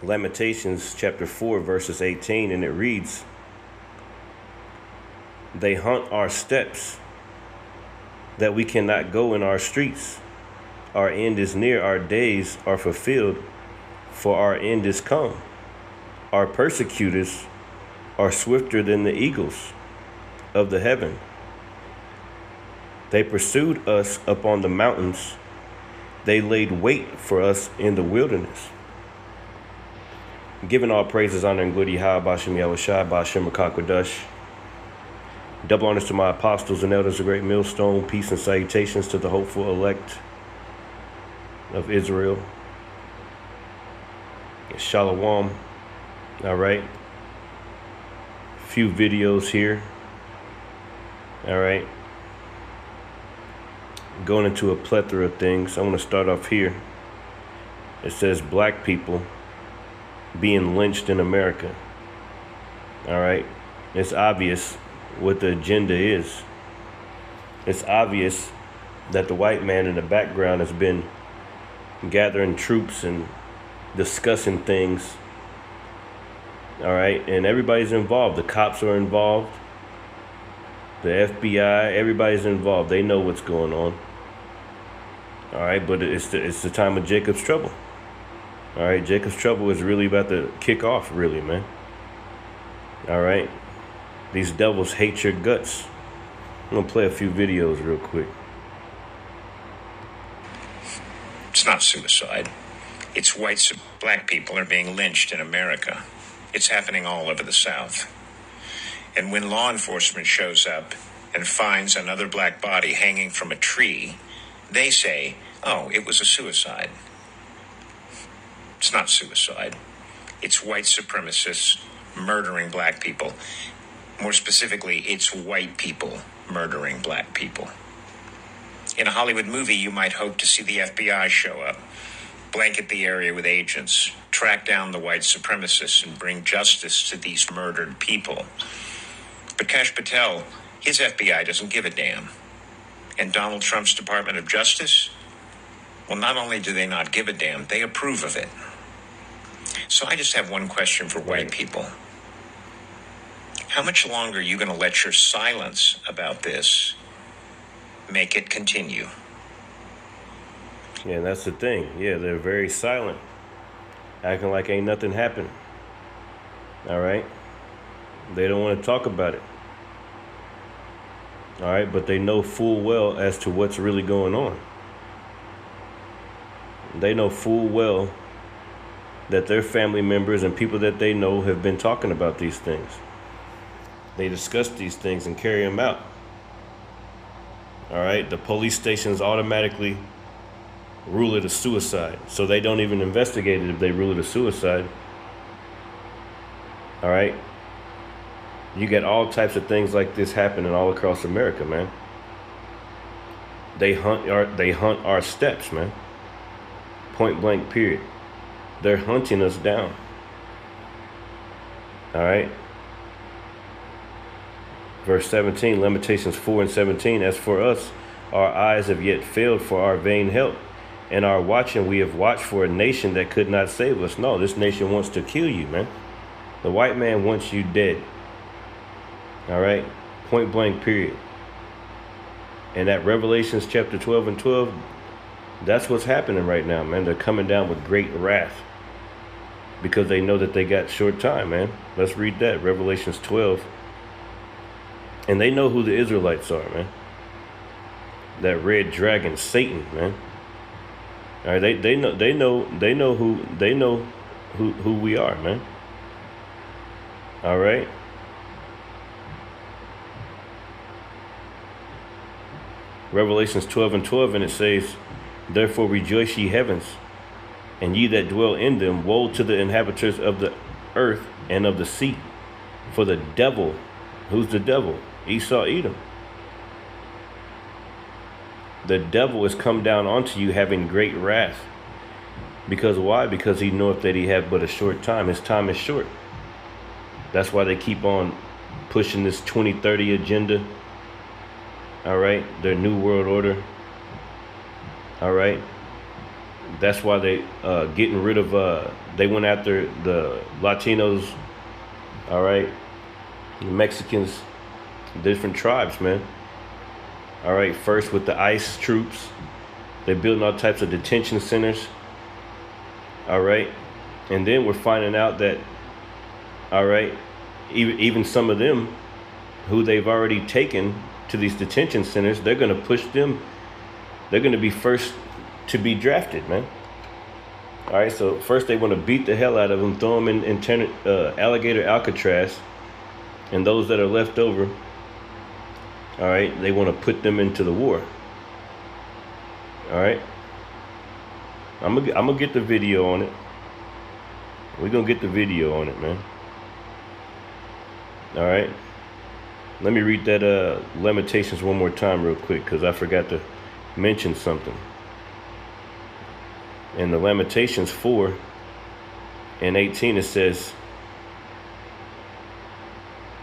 Lamentations chapter 4, verses 18, and it reads, "They hunt our steps, that we cannot go in our streets. Our end is near, our days are fulfilled, for our end is come. Our persecutors are swifter than the eagles of the heaven. They pursued us upon the mountains. They laid wait for us in the wilderness." Giving all praises, honor, and glory to Yahweh, Bashem Yahushua, Bashem Rakakwadash. Double honors to my apostles and elders of Great Millstone. Peace and salutations to the hopeful elect of Israel. Shalom. All right. Few videos here. All right. Going into a plethora of things. I want to start off here. It says black people being lynched in America. All right. It's obvious what the agenda is. It's obvious that the white man in the background has been gathering troops and discussing things. All right. And everybody's involved. The cops are involved. The FBI, everybody's involved. They know what's going on. All right. But it's the time of Jacob's trouble. All right. Jacob's trouble is really about to kick off, really, man. All right. These devils hate your guts. I'm going to play a few videos real quick. It's not suicide. It's black people are being lynched in America. It's happening all over the South. And when law enforcement shows up and finds another black body hanging from a tree, they say, oh, it was a suicide. It's not suicide. It's white supremacists murdering black people. More specifically, it's white people murdering black people. In a Hollywood movie, you might hope to see the FBI show up, blanket the area with agents, track down the white supremacists, and bring justice to these murdered people. But Kash Patel, his FBI doesn't give a damn. And Donald Trump's Department of Justice? Well, not only do they not give a damn, they approve of it. So I just have one question for white people. How much longer are you going to let your silence about this make it continue? Yeah, that's the thing. Yeah, they're very silent, acting like ain't nothing happened. All right? They don't want to talk about it. All right? But they know full well as to what's really going on. They know full well that their family members and people that they know have been talking about these things. They discuss these things and carry them out. All right? The police stations automatically rule it a suicide. So they don't even investigate it if they rule it a suicide. All right? You get all types of things like this happening all across America, man. They hunt our steps, man. Point blank, period. They're hunting us down. All right? Verse 17, Lamentations 4 and 17. As for us, our eyes have yet failed for our vain help. And our watching, we have watched for a nation that could not save us. No, this nation wants to kill you, man. The white man wants you dead. All right? Point blank, period. And at Revelations chapter 12 and 12, that's what's happening right now, man. They're coming down with great wrath because they know that they got short time, man. Let's read that, Revelations 12. And they know who the Israelites are, man. That red dragon, Satan, man. All right, they know who we are, man. All right. Revelations 12 and 12, and it says, therefore rejoice, ye heavens, and ye that dwell in them. Woe to the inhabitants of the earth and of the sea. For the devil, who's the devil? Esau, Edom. The devil is come down onto you having great wrath. Because why? Because he knoweth that he hath but a short time. His time is short. That's why they keep on pushing this 2030 agenda. All right. Their new world order. All right. That's why they getting rid of They went after the Latinos, all right, the Mexicans, different tribes, man. All right, first with the ICE troops. They're building all types of detention centers. All right. And then we're finding out that, all right, even some of them who they've already taken to these detention centers, they're going to push them. They're going to be first to be drafted, man. All right. So first they want to beat the hell out of them, throw them in alligator Alcatraz. And those that are left over, all right, they want to put them into the war. All right. I'm gonna get the video on it. We're gonna get the video on it, man. All right. Let me read that Lamentations one more time real quick, because I forgot to mention something. In the Lamentations 4:18, it says,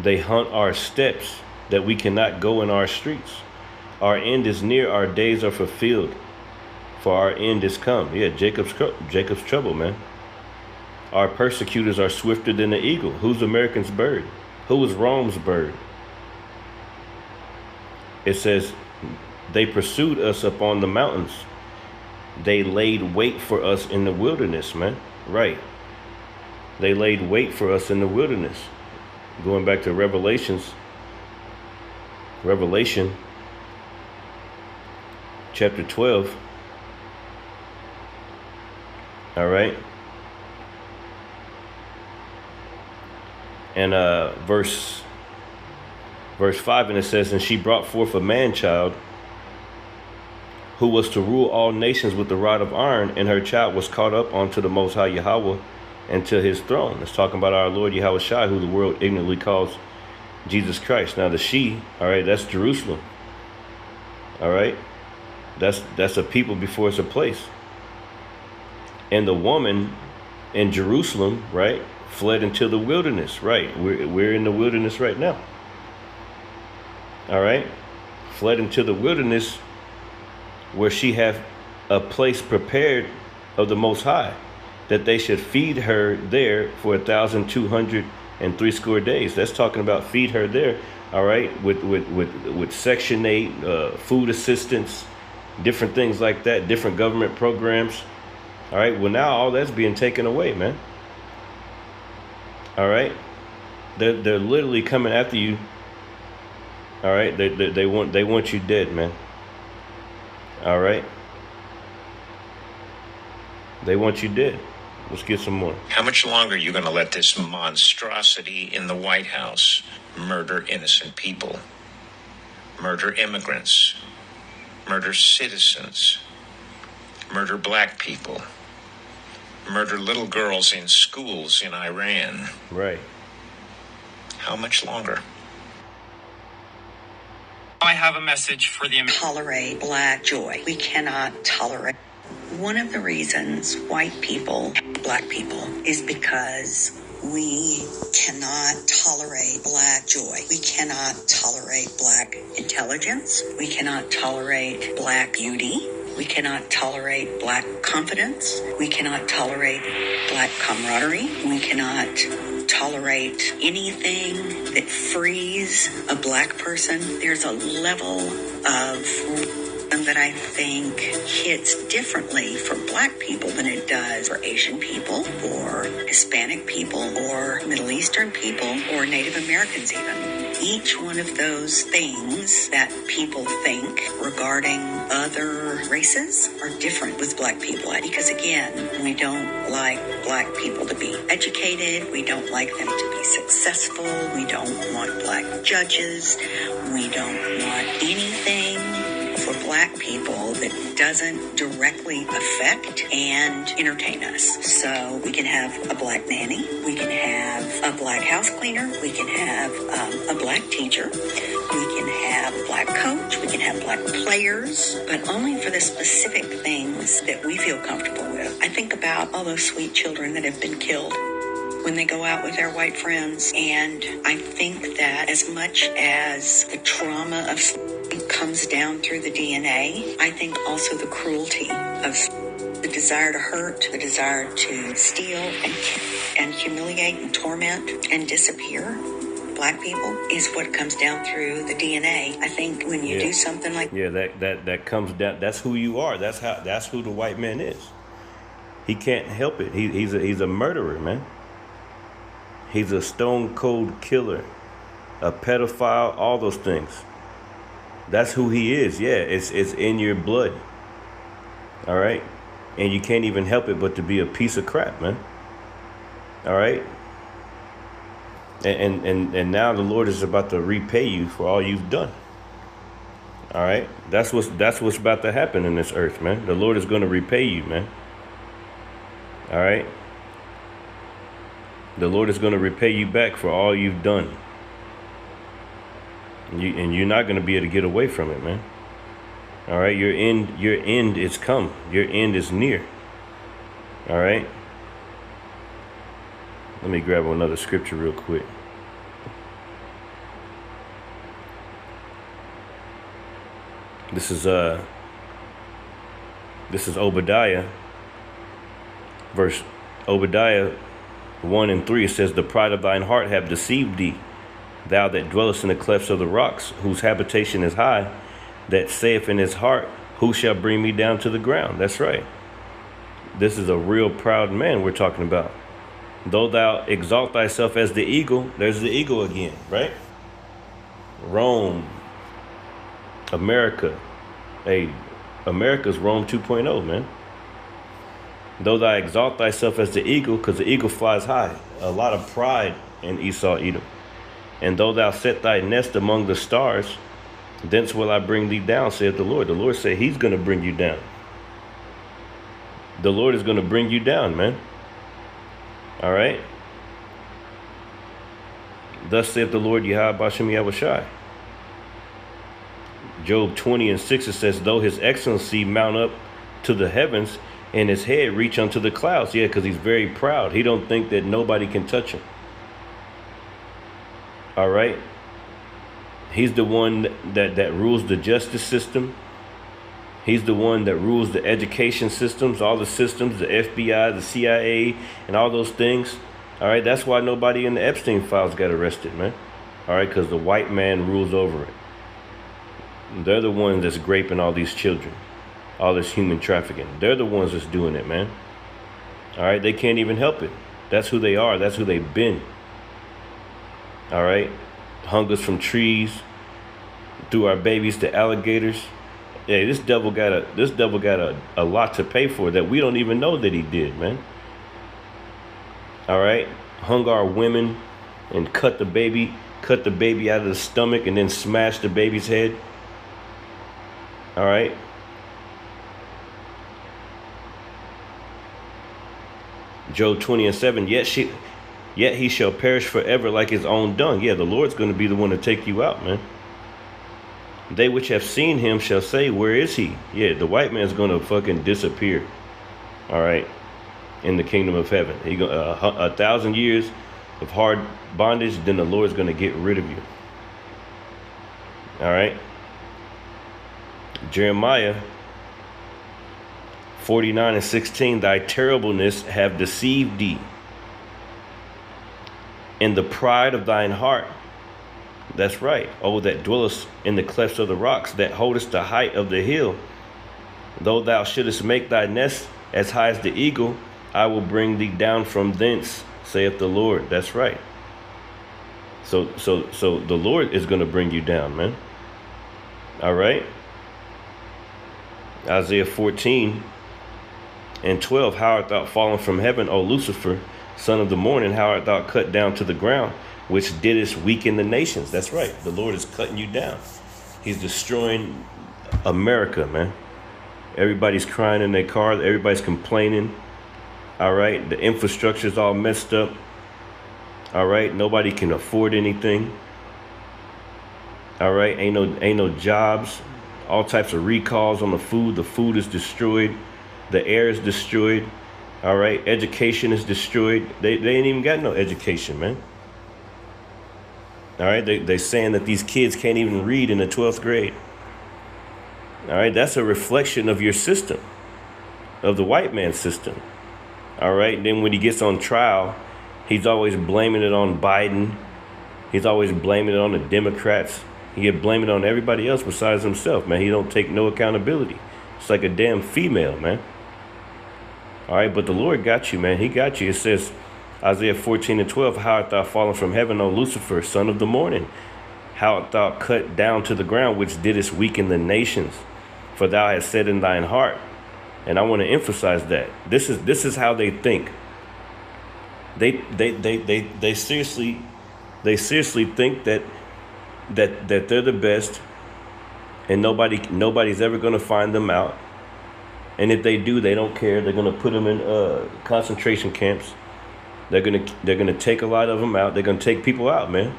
they hunt our steps that we cannot go in our streets. Our end is near, our days are fulfilled, for our end is come. Yeah, Jacob's trouble, man. Our persecutors are swifter than the eagle. Who's American's bird? Who is Rome's bird? It says, they pursued us upon the mountains. They laid wait for us in the wilderness, man. Right. They laid wait for us in the wilderness. Going back to Revelation chapter 12. All right. And verse 5, and it says, and she brought forth a man-child who was to rule all nations with the rod of iron, and her child was caught up onto the Most High Yahweh and to his throne. It's talking about our Lord Yahweh Shai, who the world ignorantly calls Jesus Christ. Now the she, all right, that's Jerusalem. All right. That's a people before it's a place. And the woman in Jerusalem, right, fled into the wilderness. Right. We're in the wilderness right now. All right. Fled into the wilderness, where she hath a place prepared of the Most High, that they should feed her there for 1,260 days. That's talking about feed her there. All right. With Section 8, food assistance, different things like that, different government programs. All right. Well, now all that's being taken away, man. All right. They're literally coming after you. All right. They want you dead, man. All right. They want you dead. Let's get some more. How much longer are you going to let this monstrosity in the White House murder innocent people, murder immigrants, murder citizens, murder black people, murder little girls in schools in Iran? Right. How much longer? I have a message for the tolerate black joy. We cannot tolerate. One of the reasons white people, black people, is because we cannot tolerate black joy. We cannot tolerate black intelligence. We cannot tolerate black beauty. We cannot tolerate black confidence. We cannot tolerate black camaraderie. We cannot tolerate anything that frees a black person. There's a level of that I think hits differently for black people than it does for Asian people or Hispanic people or Middle Eastern people or Native Americans even. Each one of those things that people think regarding other races are different with black people, because again, we don't like black people to be educated. We don't like them to be successful. We don't want black judges. We don't want anything for black people that doesn't directly affect and entertain us. So we can have a black nanny, we can have a black house cleaner, we can have a black teacher, we can have a black coach, we can have black players, but only for the specific things that we feel comfortable with. I think about all those sweet children that have been killed when they go out with their white friends, and I think that as much as the trauma of slavery comes down through the DNA, I think also the cruelty of the desire to hurt, the desire to steal and humiliate and torment and disappear Black people is what comes down through the DNA. I think when you do something like that comes down. That's who you are. That's who the white man is. He can't help it. He's a murderer, man. He's a stone cold killer, a pedophile, all those things. That's who he is. Yeah, it's in your blood. All right, and you can't even help it but to be a piece of crap, man. All right. And now the Lord is about to repay you for all you've done. All right, that's what's about to happen in this earth, man. The Lord is going to repay you, man. All right, the Lord is going to repay you back for all you've done. And you're not going to be able to get away from it, man. All right, your end is come. Your end is near. All right. Let me grab another scripture real quick. This is Obadiah, Obadiah 1 and 3. It says, "The pride of thine heart have deceived thee, thou that dwellest in the clefts of the rocks, whose habitation is high, that saith in his heart, who shall bring me down to the ground?" That's right. This is a real proud man we're talking about. "Though thou exalt thyself as the eagle," there's the eagle again, right? Rome, America. Hey, America's Rome 2.0, man. "Though thou exalt thyself as the eagle," because the eagle flies high. A lot of pride in Esau, Edom. "And though thou set thy nest among the stars, thence will I bring thee down, saith the Lord." The Lord said he's going to bring you down. The Lord is going to bring you down, man. All right. "Thus saith the Lord Yahweh Bashem Yahushai." Job 20 and 6, it says, "Though his excellency mount up to the heavens and his head reach unto the clouds." Yeah, because he's very proud. He don't think that nobody can touch him. All right. He's the one that rules the justice system. He's the one that rules the education systems, all the systems, the FBI, the CIA, and all those things. All right, that's why nobody in the Epstein files got arrested, man. All right, because the white man rules over it. They're the ones that's raping all these children, all this human trafficking. They're the ones that's doing it, man. All right, they can't even help it. That's who they are. That's who they've been. All right, hung us from trees, threw our babies to alligators. Yeah, this devil got a lot to pay for that we don't even know that he did, man. All right, hung our women and cut the baby out of the stomach and then smashed the baby's head. All right. Job 20 and 7. Yet he shall perish forever like his own dung. Yeah, the Lord's going to be the one to take you out, man. "They which have seen him shall say, where is he?" Yeah, the white man's going to fucking disappear. All right. In the kingdom of heaven. He 1,000 years of hard bondage, then the Lord's going to get rid of you. All right. Jeremiah 49 and 16. "Thy terribleness have deceived thee, in the pride of thine heart." That's right. "Oh, that dwellest in the clefts of the rocks, that holdest the height of the hill. Though thou shouldest make thy nest as high as the eagle, I will bring thee down from thence, saith the Lord." That's right. So the Lord is going to bring you down, man. All right. Isaiah 14 and 12. "How art thou fallen from heaven, O Lucifer, son of the morning? How art thou cut down to the ground, which didst weaken the nations?" That's right. The Lord is cutting you down. He's destroying America, man. Everybody's crying in their car. Everybody's complaining. All right. The infrastructure's all messed up. All right. Nobody can afford anything. All right. Ain't no jobs. All types of recalls on the food. The food is destroyed. The air is destroyed. All right. Education is destroyed. They ain't even got no education, man. All right. They're saying that these kids can't even read in the 12th grade. All right. That's a reflection of your system. of the white man system. All right. Then when he gets on trial, he's always blaming it on Biden. He's always blaming it on the Democrats. He get blaming it on everybody else besides himself, man. He don't take no accountability. It's like a damn female, man. All right, but the Lord got you, man. He got you. It says, Isaiah 14:12, how art thou fallen from heaven, O Lucifer, son of the morning? How art thou cut down to the ground, which didst weaken the nations? For thou hast said in thine heart. And I want to emphasize that. This is how they think. They seriously think that they're the best, and nobody's ever going to find them out. And if they do, they don't care. They're going to put them in concentration camps. They're gonna take a lot of them out. They're gonna take people out, man.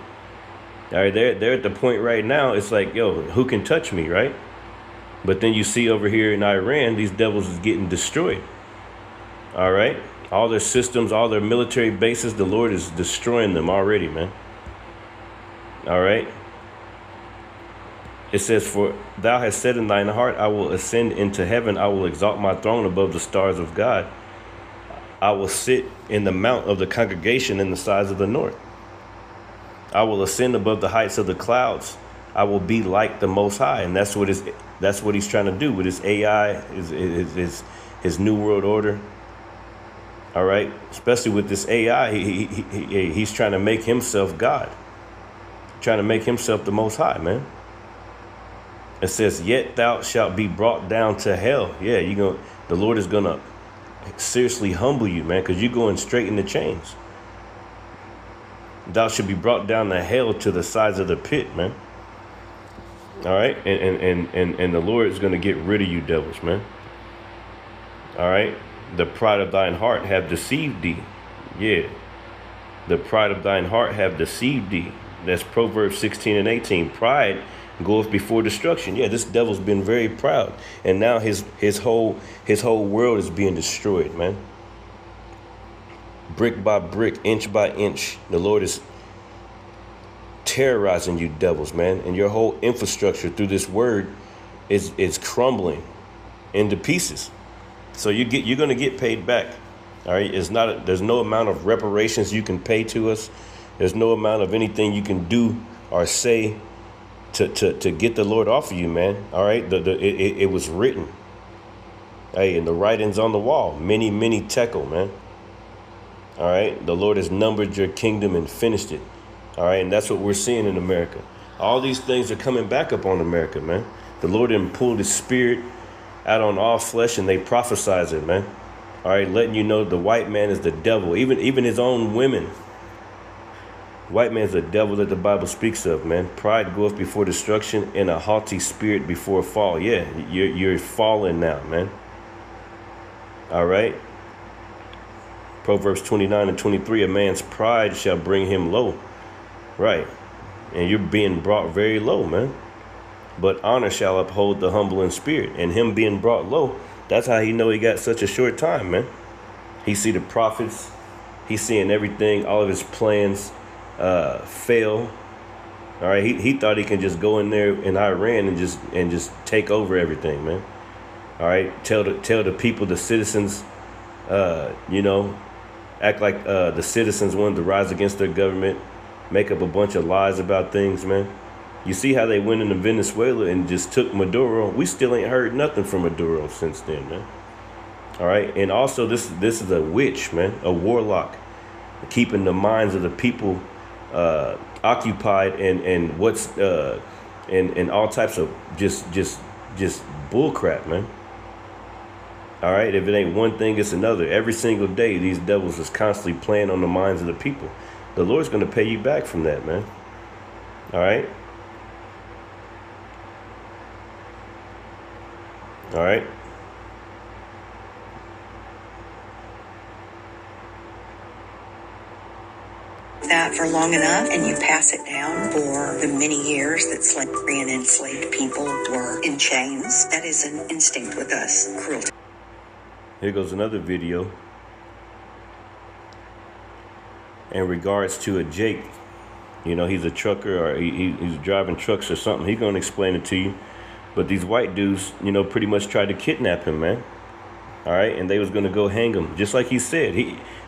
All right, they're at the point right now. It's like, yo, who can touch me, right? But then you see over here in Iran, these devils is getting destroyed. All right, all their systems, all their military bases, the Lord is destroying them already, man. All right. It says, for thou hast said in thine heart, I will ascend into heaven. I will exalt my throne above the stars of God. I will sit in the mount of the congregation in the sides of the north. I will ascend above the heights of the clouds. I will be like the Most High. And that's what he's trying to do with his AI, his new world order. All right. Especially with this AI, he's trying to make himself God. Trying to make himself the Most High, man. It says, yet thou shalt be brought down to hell. Yeah, the Lord is going to seriously humble you, man, because you're going straight in the chains. Thou should be brought down to hell, to the sides of the pit, man. All right, and the Lord is going to get rid of you devils, man. All right, the pride of thine heart have deceived thee. Yeah, the pride of thine heart have deceived thee. That's Proverbs 16:18. Pride goeth before destruction. Yeah, this devil's been very proud, and now his whole world is being destroyed, man. Brick by brick, inch by inch, the Lord is terrorizing you devils, man, and your whole infrastructure through this word is crumbling into pieces. So you're going to get paid back. All right, there's no amount of reparations you can pay to us. There's no amount of anything you can do or say to get the Lord off of you, man. All right, it was written. Hey, and the writing's on the wall. Many, many tekel, man. All right, the Lord has numbered your kingdom and finished it. All right, and that's what we're seeing in America. All these things are coming back up on America, man. The Lord didn't pull his spirit out on all flesh, and they prophesize it, man. All right, letting you know the white man is the devil. Even his own women. White man's the devil that the Bible speaks of, man. Pride goeth before destruction, and a haughty spirit before fall. Yeah, you're falling now, man. All right. Proverbs 29:23, a man's pride shall bring him low. Right. And you're being brought very low, man. But honor shall uphold the humble in spirit. And him being brought low, that's how he know he got such a short time, man. He see the prophets. He's seeing everything, all of his plans fail. All right, he thought he can just go in there in Iran and just take over everything, man. All right, tell the people, the citizens, act like the citizens wanted to rise against their government, make up a bunch of lies about things, man. You see how they went into Venezuela and just took Maduro. We still ain't heard nothing from Maduro since then, man. All right, and also this is a witch, man, a warlock, keeping the minds of the people occupied and what's and all types of just bull crap, man. All right, if it ain't one thing, it's another. Every single day, these devils is constantly playing on the minds of the people. The Lord's going to pay you back from that, man. All right. All right. That for long enough, and you pass it down for the many years that slavery and enslaved people were in chains. That is an instinct with us, cruelty. Here goes another video in regards to a Jake. You know, he's a trucker, or he's driving trucks or something. He's going to explain it to you. But these white dudes, pretty much tried to kidnap him, man. All right, and they was gonna go hang him, just like he said.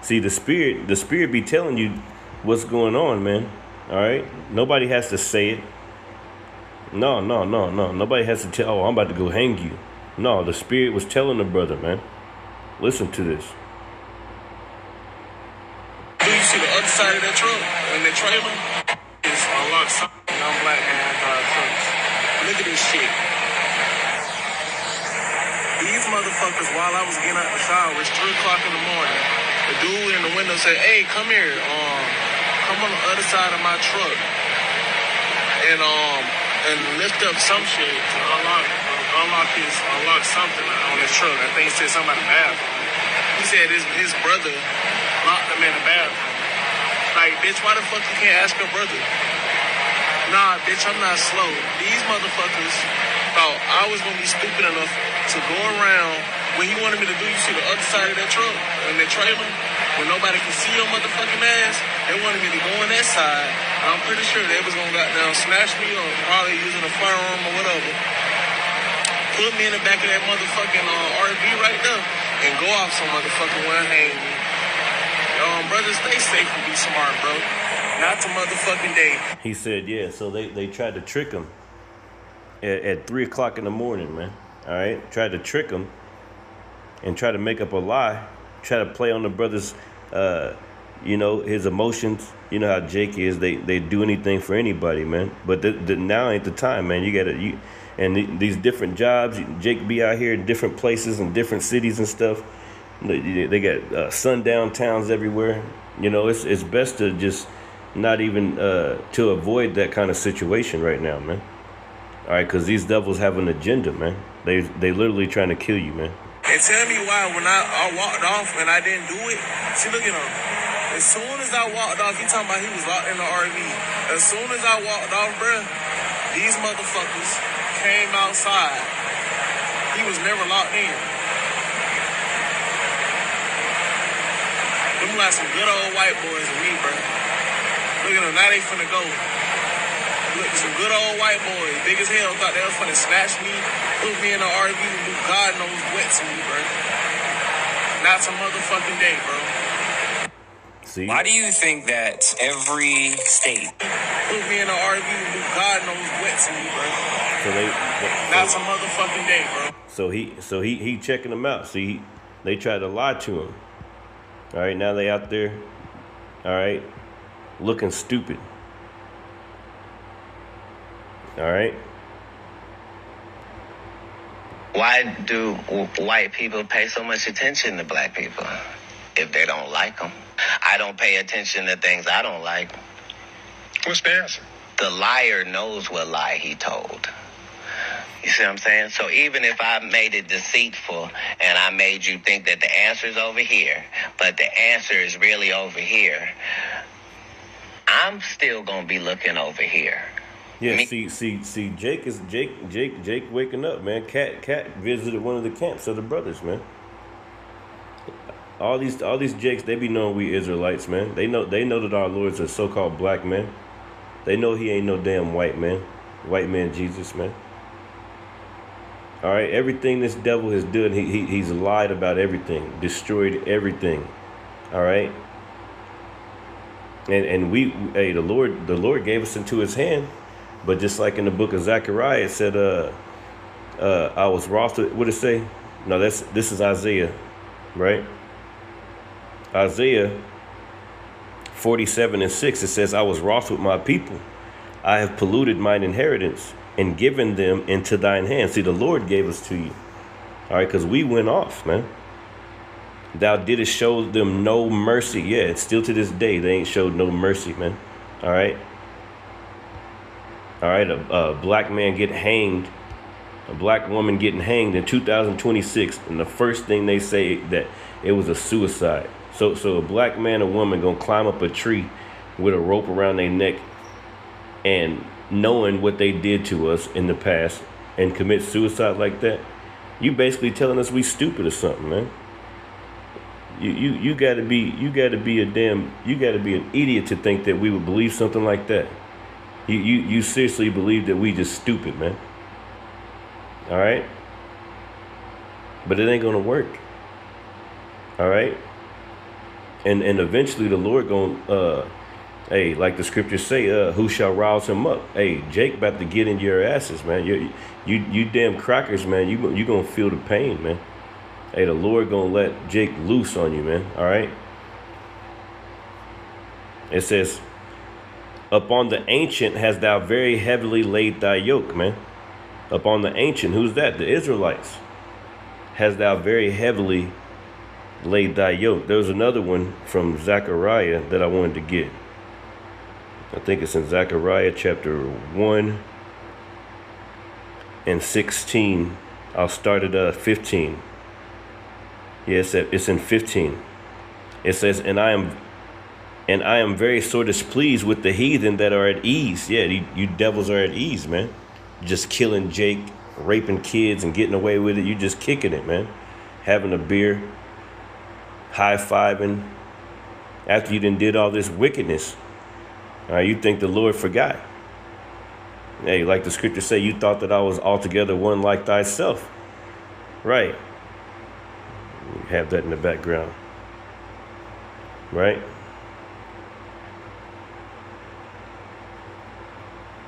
The spirit be telling you what's going on, man. All right, nobody has to say it. No, no, no, no. Nobody has to tell. Oh, I'm about to go hang you. No, the spirit was telling the brother, man. Listen to this. Do you see the other side of that truck in the trailer? It's a lot of young black man drive trucks. Look at this shit. These motherfuckers, while I was getting out the shower, it's 3 o'clock in the morning. The dude in the window said, "Hey, come here. Come on the other side of my truck and lift up some shit to unlock something on his truck." I think he said something about the bathroom. He said his brother locked him in the bathroom. Like, bitch, why the fuck you can't ask your brother? Nah, bitch, I'm not slow. These motherfuckers thought I was gonna be stupid enough to go around when he wanted me to do. You see the other side of that truck in the trailer, when nobody can see your motherfucking ass. They wanted me to go on that side. I'm pretty sure they was gonna goddamn snatch me or probably using a firearm or whatever. Put me in the back of that motherfucking RV right there and go off some motherfucking way and hang me. Brother, stay safe and be smart, bro. Not to motherfucking day. He said, yeah. So they tried to trick him at 3 o'clock in the morning, man. All right, tried to trick him and try to make up a lie. Try to play on the brother's, his emotions. You know how Jake is. They do anything for anybody, man. But now ain't the time, man. These different jobs. Jake be out here in different places and different cities and stuff. They got sundown towns everywhere. It's best to just not even to avoid that kind of situation right now, man. All right, because these devils have an agenda, man. They literally trying to kill you, man. And tell me why when I walked off and I didn't do it. See, look at him. As soon as I walked off, he talking about he was locked in the RV. As soon as I walked off, bruh, these motherfuckers came outside. He was never locked in. Them like some good old white boys and me, bro. Look at them, now they finna go. Look, some good old white boys, big as hell, thought they was finna snatch me, put me in an RV and do God knows what to me, bro. Not some motherfucking day, bro. See? Why do you think that every state put me in an RV and do God knows what to me, bro? Not some motherfucking day, bro. So he checking them out. See, they tried to lie to him. All right, now they out there, all right, looking stupid. All right. Why do white people pay so much attention to black people if they don't like them? I don't pay attention to things I don't like. What's the answer? The liar knows what lie he told. You see what I'm saying? So even if I made it deceitful and I made you think that the answer is over here, but the answer is really over here, I'm still going to be looking over here. Yeah, see, Jake waking up, man. Cat visited one of the camps of the brothers, man. All these Jakes, they be knowing we Israelites, man. They know that our Lord's a so-called black man. They know he ain't no damn white man Jesus, man. All right, everything this devil has done, he's lied about everything, destroyed everything. All right, and the Lord gave us into his hand, but just like in the book of Zechariah, it said, I was wroth with, what did it say? No, this is Isaiah, right? Isaiah 47:6, it says, I was wroth with my people. I have polluted mine inheritance and given them into thine hand. See, the Lord gave us to you. All right, because we went off, man. Thou didst show them no mercy. Yeah, it's still to this day, they ain't showed no mercy, man. All right. All right, a black man get hanged, a black woman getting hanged in 2026, and the first thing they say that it was a suicide. So a black man or woman gonna climb up a tree with a rope around their neck and knowing what they did to us in the past and commit suicide like that, you basically telling us we stupid or something, man. You gotta be an idiot to think that we would believe something like that. You seriously believe that we just stupid, man. All right, but it ain't gonna work. All right. And eventually the Lord gonna hey, like the scriptures say, who shall rouse him up? Hey, Jake about to get into your asses, man. You damn crackers, man. You gonna feel the pain, man. Hey, the Lord gonna let Jake loose on you, man. All right. It says, upon the ancient hast thou very heavily laid thy yoke, man. Upon the ancient, who's that? The Israelites. Hast thou very heavily laid thy yoke. There was another one from Zechariah that I wanted to get. I think it's in Zechariah chapter 1 and 16. I'll start at 15. Yes, it's in 15. It says, and I am very sore displeased with the heathen that are at ease. Yeah, you devils are at ease, man. Just killing Jake, raping kids and getting away with it. You just kicking it, man. Having a beer, high-fiving after you done did all this wickedness. You think the Lord forgot. Hey, like the scripture say, you thought that I was altogether one like thyself. Right. Have that in the background. Right.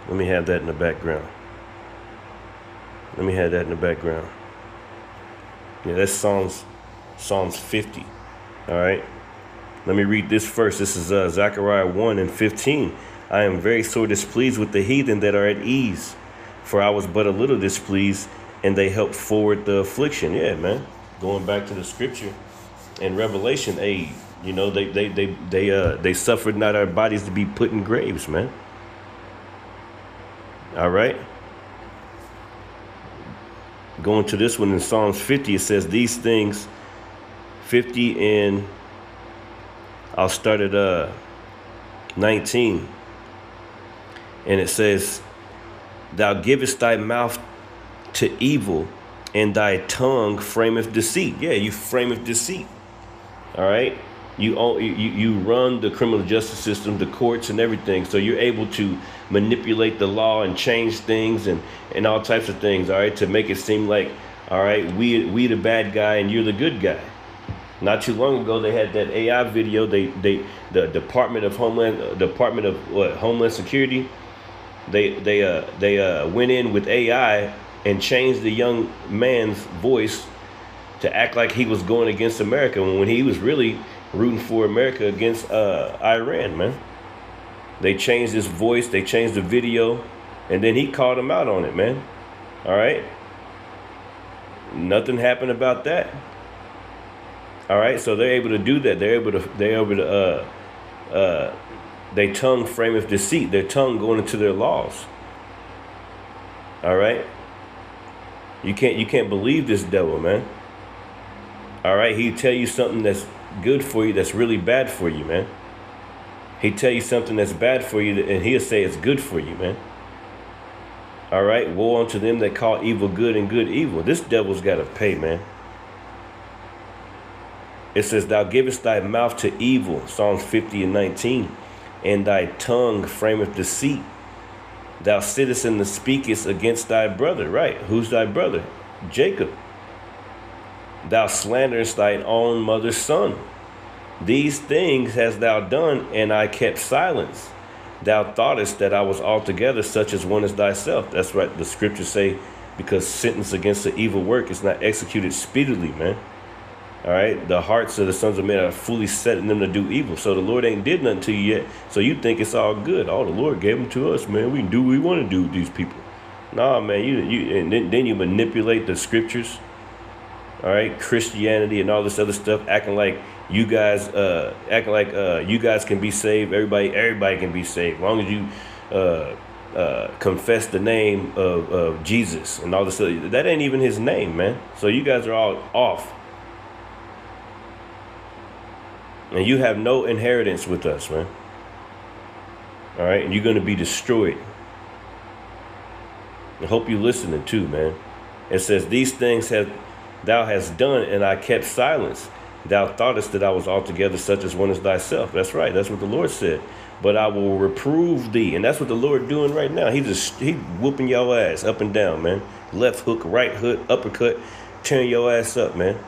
Let me have that in the background. Let me have that in the background. Yeah, that's Psalms 50. All right. Let me read this first. This is Zechariah 1 and 15. I am very sore displeased with the heathen that are at ease, for I was but a little displeased, and they helped forward the affliction. Yeah, man. Going back to the scripture in Revelation, hey, you know, they suffered not our bodies to be put in graves, man. All right. Going to this one in Psalms 50, it says these things, 50 and I'll start at 19. And it says, thou givest thy mouth to evil, and thy tongue frameth deceit. Yeah, you frameth deceit. All right. You run the criminal justice system, the courts and everything. So you're able to manipulate the law and change things and all types of things. All right. To make it seem like, all right, we the bad guy and you're the good guy. Not too long ago, they had that AI video. The Department of Homeland Security. They went in with AI and changed the young man's voice to act like he was going against America when he was really rooting for America against Iran, man. They changed his voice, they changed the video, and then he called him out on it, man. All right. Nothing happened about that. All right, so they're able to do that. They tongue frameth deceit. Their tongue going into their laws. All right. You can't believe this devil, man. All right, he tell you something that's good for you that's really bad for you, man. He tell you something that's bad for you and he'll say it's good for you, man. All right, woe unto them that call evil good and good evil. This devil's got to pay, man. It says, thou givest thy mouth to evil, Psalms 50 and 19, and thy tongue frameth deceit. Thou sittest and speakest against thy brother. Right. Who's thy brother? Jacob. Thou slanderest thine own mother's son. These things hast thou done, and I kept silence. Thou thoughtest that I was altogether such as one as thyself. That's right. The scriptures say, because sentence against the evil work is not executed speedily, man. All right. The hearts of the sons of men are fully set in them to do evil. So the Lord ain't did nothing to you yet. So you think it's all good. Oh, the Lord gave them to us, man. We can do what we want to do with these people. Nah, man. You and then you manipulate the scriptures. All right. Christianity and all this other stuff, acting like you guys you guys can be saved. Everybody can be saved. As long as you confess the name of Jesus and all this stuff. That ain't even his name, man. So you guys are all off. And you have no inheritance with us, man. All right. And you're going to be destroyed. I hope you're listening too, man. It says, these things thou hast done, and I kept silence. Thou thoughtest that I was altogether such as one as thyself. That's right. That's what the Lord said. But I will reprove thee. And that's what the Lord doing right now. He whooping your ass up and down, man. Left hook, right hook, uppercut, tearing your ass up, man.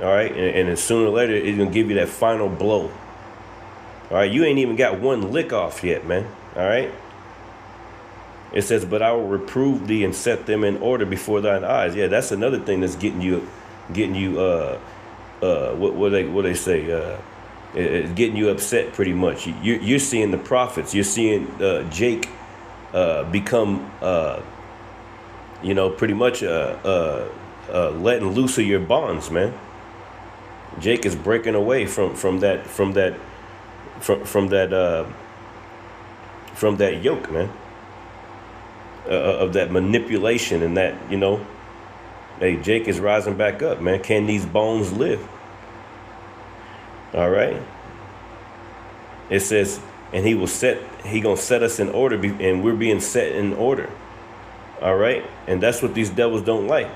All right, and then sooner or later it's gonna give you that final blow. All right, you ain't even got one lick off yet, man. All right. It says, "But I will reprove thee and set them in order before thine eyes." Yeah, that's another thing that's getting you. What they say? It's getting you upset pretty much. You're seeing the prophets. You're seeing Jake become, pretty much letting loose of your bonds, man. Jake is breaking away from that yoke, man, of that manipulation and that, hey, Jake is rising back up, man. Can these bones live? All right. It says, and he gonna set us in order, and we're being set in order. All right. And that's what these devils don't like.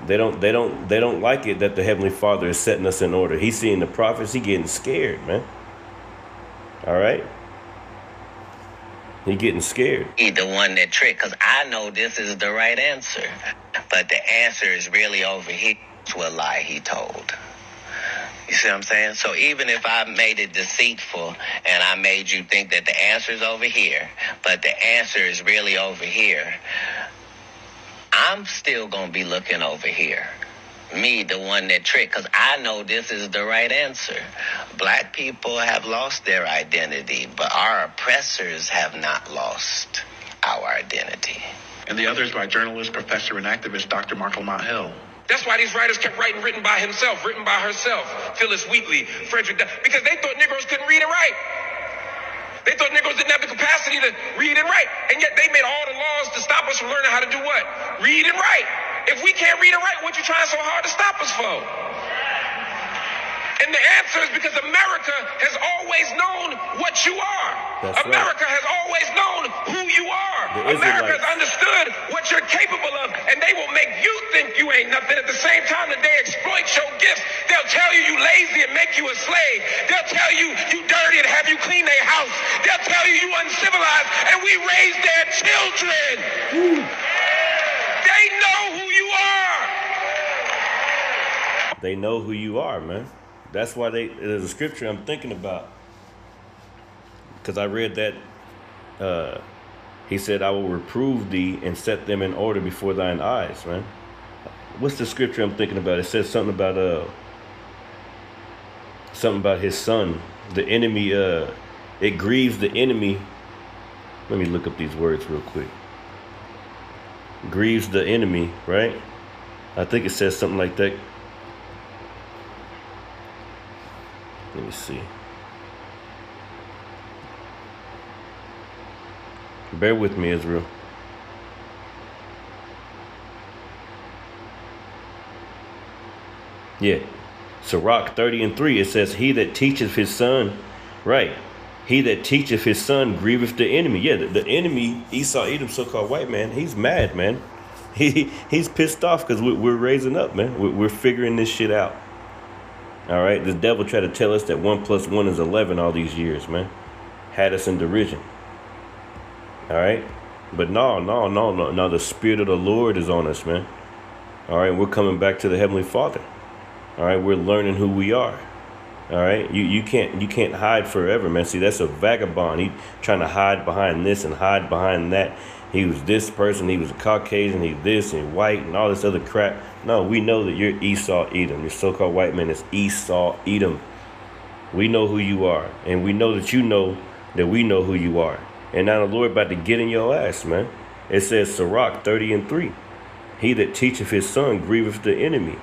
They don't like it that the Heavenly Father is setting us in order. He's seeing the prophets. He getting scared, man. All right. He getting scared. He the one that tricked, because I know this is the right answer. But the answer is really over here. It's what lie he told. You see what I'm saying? So even if I made it deceitful and I made you think that the answer is over here, but the answer is really over here, I'm still going to be looking over here. Me, the one that tricked, because I know this is the right answer. Black people have lost their identity, but our oppressors have not lost our identity. And the other is by journalist, professor, and activist Dr. Mark Lamont Hill. That's why these writers kept written by himself, written by herself, Phyllis Wheatley, Frederick Douglass, because they thought Negroes couldn't read and write. They thought Negroes didn't have the capacity to read and write. And yet they made all the laws to stop us from learning how to do what? Read and write. If we can't read and write, what you trying so hard to stop us for? And the answer is because America has always known what you are. That's America right. has always known who you are. The America Israelites. has understood what you're capable of, and they will make you think you ain't nothing. At the same time that they exploit your gifts, they'll tell you you lazy and make you a slave. They'll tell you you dirty and have you clean their house. They'll tell you you uncivilized, and we raise their children. They know who you are. They know who you are, man. That's why there's a scripture I'm thinking about. Because I read that. He said, "I will reprove thee and set them in order before thine eyes," man. What's the scripture I'm thinking about? It says something about his son. The enemy, it grieves the enemy. Let me look up these words real quick. Grieves the enemy, right? I think it says something like that. Let me see. Bear with me, Israel. Yeah. Sirach 30:3, it says, "He that teacheth his son," right? "He that teacheth his son grieveth the enemy." Yeah, the enemy, Esau, Edom, so-called white man, he's mad, man. He's pissed off because we're raising up, man. We're figuring this shit out. All right, the devil tried to tell us that 1 + 1 is 11 all these years, man. Had us in derision. All right, but no. The Spirit of the Lord is on us, man. All right, we're coming back to the Heavenly Father. All right, we're learning who we are. All right, you can't hide forever, man. See, that's a vagabond. He trying to hide behind this and hide behind that. He was this person, he was a Caucasian, he's this and white and all this other crap. No, we know that you're Esau, Edom. Your so-called white man is Esau, Edom. We know who you are, and we know that you know that we know who you are. And now the Lord about to get in your ass, man. It says, Sirach 30:3, "He that teacheth his son grieveth the enemy,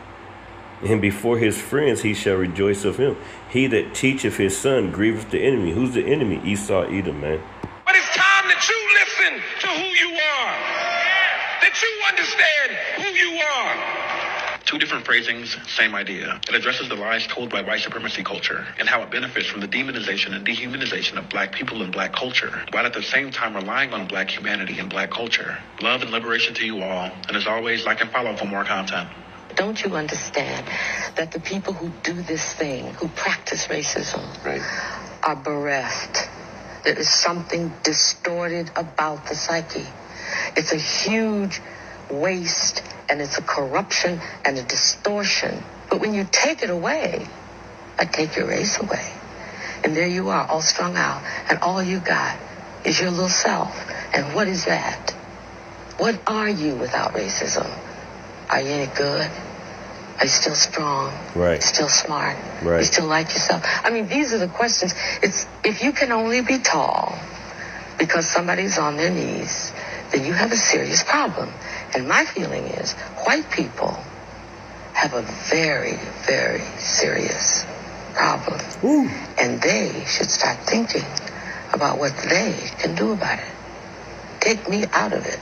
and before his friends he shall rejoice of him." He that teacheth his son grieveth the enemy. Who's the enemy? Esau, Edom, man. But it's time that you listen to who you are, that you understand who you are. Two different phrasings, same idea. It addresses the lies told by white supremacy culture and how it benefits from the demonization and dehumanization of black people and black culture, while at the same time relying on black humanity and black culture. Love and liberation to you all. And as always, like and follow for more content. Don't you understand that the people who do this thing, who practice racism, are bereft? There is something distorted about the psyche. It's a huge waste, and it's a corruption and a distortion But when you take it away, I take your race away. And there you are, all strung out. And all you got is your little self. And what is that? What are you without racism? Are you any good? Are you still strong? Right. Still smart? Right. You still like yourself? I mean, these are the questions. It's if you can only be tall because somebody's on their knees, then you have a serious problem. And my feeling is white people have a very, very serious problem. Ooh. And they should start thinking about what they can do about it. Take me out of it.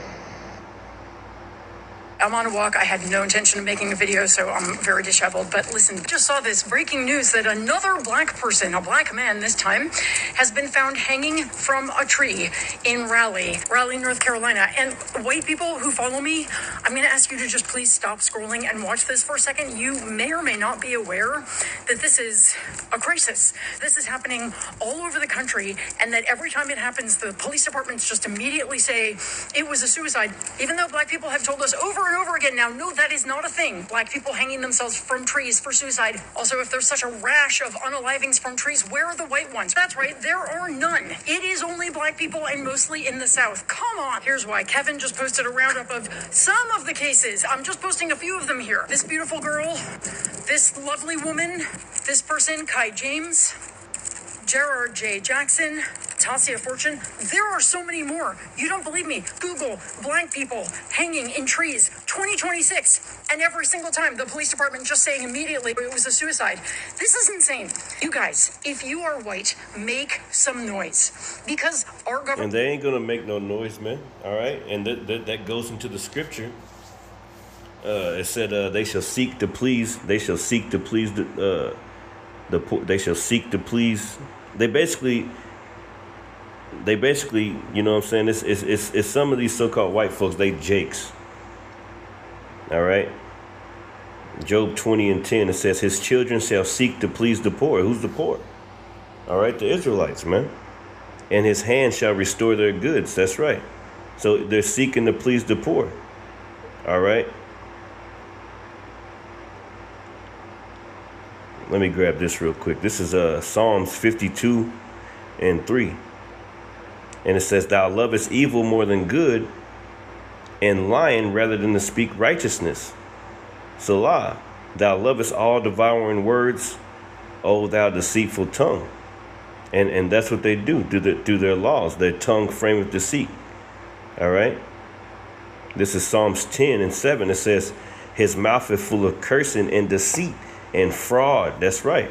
I'm on a walk. I had no intention of making a video, so I'm very disheveled. But listen, just saw this breaking news that another black person, a black man this time, has been found hanging from a tree in Raleigh, North Carolina. And white people who follow me, I'm going to ask you to just please stop scrolling and watch this for a second. You may or may not be aware that this is a crisis. This is happening all over the country, and that every time it happens, the police departments just immediately say it was a suicide, even though black people have told us over and over again now, no, that is not a thing. Black people hanging themselves from trees for suicide. Also, if there's such a rash of unalivings from trees, where are the white ones? That's right, there are none. It is only black people, and mostly in the South. Come on. Here's why. Kevin just posted a roundup of some of the cases. I'm just posting a few of them here. This beautiful girl, this lovely woman, this person, Kai James, Gerard J. Jackson, Tasia Fortune. There are so many more. You don't believe me? Google black people hanging in trees 2026. And every single time the police department just saying immediately it was a suicide. This is insane. You guys, if you are white, make some noise. Because our government... And they ain't going to make no noise, man. All right? And that goes into the scripture. It said they shall seek to please. They shall seek to please the poor. They shall seek to please. They basically, you know what I'm saying? It's some of these so-called white folks, they jakes. All right? Job 20:10, it says, his children shall seek to please the poor. Who's the poor? All right, the Israelites, man. And his hand shall restore their goods. That's right. So they're seeking to please the poor. All right? Let me grab this real quick. This is Psalms 52:3. And it says, thou lovest evil more than good, and lying rather than to speak righteousness. Salah, thou lovest all devouring words, O thou deceitful tongue. And that's what they do through their laws. Their tongue frameth deceit. All right? This is Psalms 10:7. It says, his mouth is full of cursing and deceit and fraud. That's right.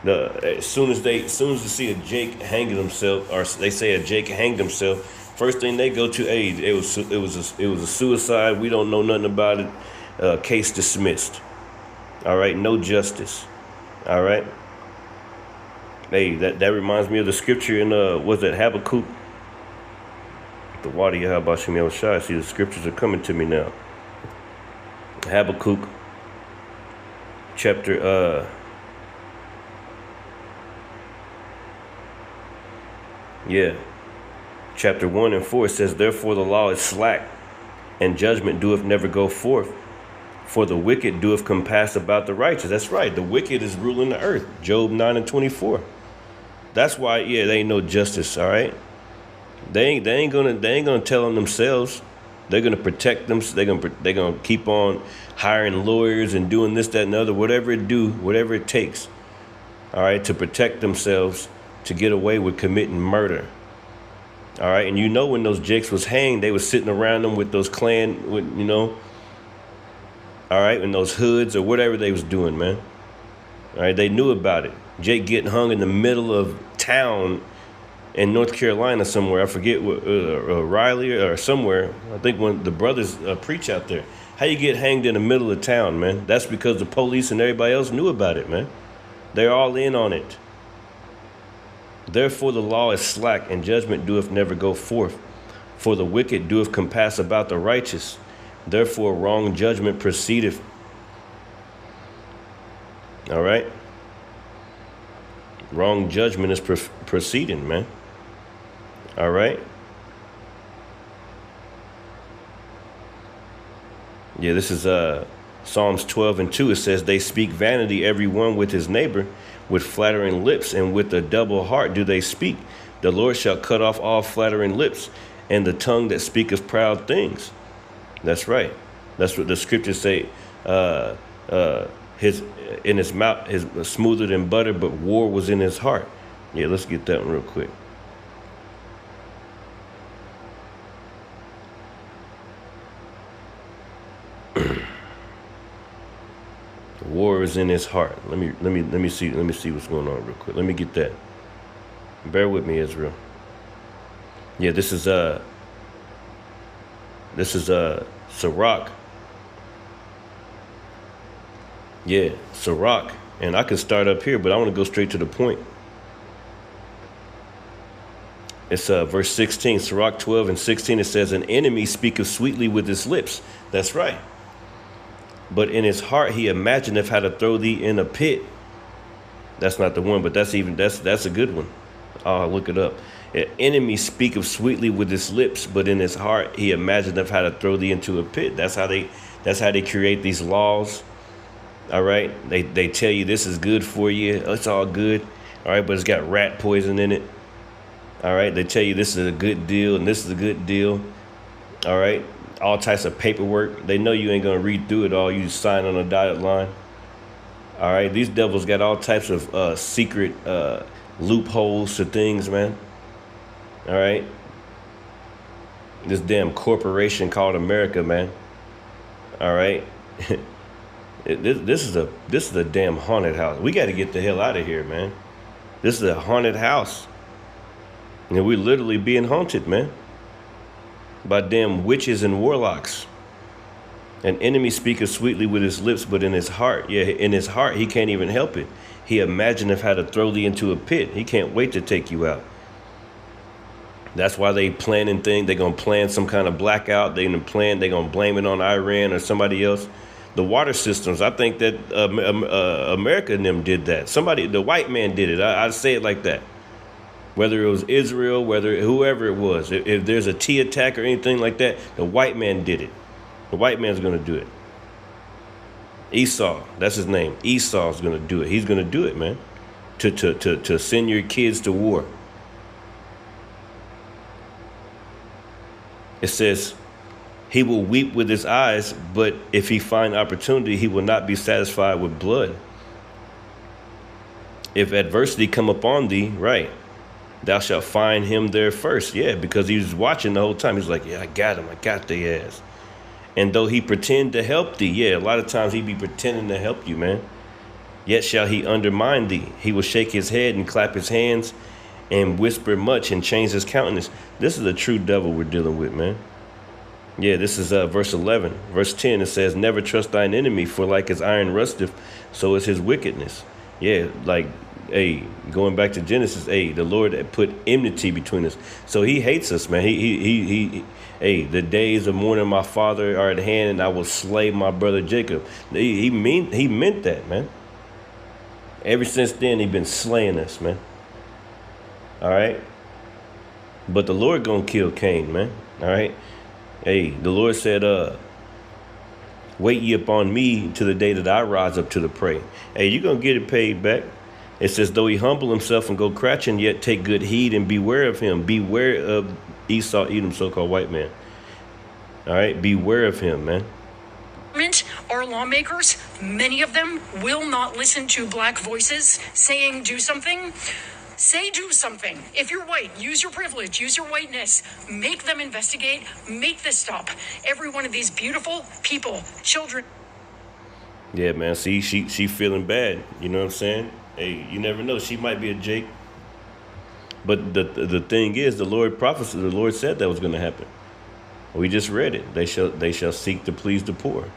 As soon as they see a Jake hanging himself, or they say a Jake hanged himself, first thing they go to, hey, it was a suicide. We don't know nothing about it. Case dismissed. All right, no justice. All right. Hey, that reminds me of the scripture in was it Habakkuk? The water, how about Shemel Shai? See, the scriptures are coming to me now. Habakkuk. Chapter chapter 1:4 says, therefore the law is slack, and judgment doeth never go forth, for the wicked doeth compass about the righteous. That's right, the wicked is ruling the earth. Job 9:24. That's why, there ain't no justice. All right, they ain't gonna tell on themselves. They're gonna protect them. They're gonna keep on hiring lawyers and doing this, that, and the other, whatever it takes, all right, to protect themselves, to get away with committing murder. All right, and you know when those jakes was hanged, they was sitting around them with those all right, in those hoods or whatever they was doing, man. All right, they knew about it. Jake getting hung in the middle of town in North Carolina somewhere. I forget what, Riley or somewhere. I think when the brothers preach out there. How you get hanged in the middle of town, man? That's because the police and everybody else knew about it, man. They're all in on it. Therefore the law is slack, and judgment doeth never go forth. For the wicked doeth compass about the righteous. Therefore wrong judgment proceedeth. All right? Wrong judgment is proceeding, man. All right? Yeah, this is Psalms 12:2, it says, they speak vanity, every one with his neighbor, with flattering lips, and with a double heart do they speak. The Lord shall cut off all flattering lips, and the tongue that speaketh proud things. That's right. That's what the scriptures say. His in his mouth is smoother than butter, but war was in his heart. Yeah, let's get that one real quick. War is in his heart. Let me see what's going on real quick. Let me get that. Bear with me, Israel. Yeah, this is Sirach. Yeah, Sirach. And I can start up here, but I want to go straight to the point. It's verse 16, Sirach 12:16. It says, an enemy speaketh sweetly with his lips. That's right. But in his heart he imagineth how to throw thee in a pit. That's not the one, but that's a good one. I'll look it up. An enemy speaketh sweetly with his lips, but in his heart he imagineth how to throw thee into a pit. That's how they create these laws. All right. They tell you this is good for you. It's all good. All right. But it's got rat poison in it. All right. They tell you this is a good deal and this is a good deal. All right. All types of paperwork. They know you ain't going to read through it all. You sign on a dotted line. All right. These devils got all types of secret loopholes to things, man. All right. This damn corporation called America, man. All right. This is a damn haunted house. We got to get the hell out of here, man. This is a haunted house. And we're literally being haunted, man, by damn witches and warlocks. An enemy speaketh sweetly with his lips, but in his heart, in his heart, he can't even help it. He imagineth how to throw thee into a pit. He can't wait to take you out. That's why they planning things. They're going to plan some kind of blackout. They're going to blame it on Iran or somebody else. The water systems, I think that America and them did that. The white man did it. I say it like that. Whether it was Israel, whoever it was. If there's a T attack or anything like that, the white man did it. The white man's going to do it. Esau, that's his name. Esau's going to do it. He's going to do it, man. To send your kids to war. It says, he will weep with his eyes, but if he find opportunity, he will not be satisfied with blood. If adversity come upon thee, right, thou shalt find him there first. Yeah, because he was watching the whole time. He's like, yeah, I got him. I got their ass. And though he pretend to help thee, yeah, a lot of times he be pretending to help you, man. Yet shall he undermine thee. He will shake his head and clap his hands and whisper much and change his countenance. This is a true devil we're dealing with, man. Yeah, this is verse 11. Verse 10, it says, never trust thine enemy, for like as iron rusteth, so is his wickedness. Yeah, like, hey, going back to Genesis, hey, the Lord put enmity between us. So he hates us, man. Hey, the days of mourning my father are at hand, and I will slay my brother Jacob. He meant that, man. Ever since then, he been slaying us, man. All right. But the Lord gonna kill Cain, man. All right. Hey, the Lord said, wait ye upon me to the day that I rise up to the prey. Hey, you're gonna get it paid back. It says, though he humble himself and go crouching, yet take good heed and beware of him. Beware of Esau, Edom, so-called white man. All right, beware of him, man. Our lawmakers, many of them will not listen to black voices saying do something. Say do something. If you're white, use your privilege, use your whiteness. Make them investigate. Make this stop. Every one of these beautiful people, children. Yeah, man. See, she feeling bad. You know what I'm saying? Hey, you never know. She might be a Jake. But the thing is, the Lord prophesied. The Lord said that was going to happen. We just read it. They shall seek to please the poor.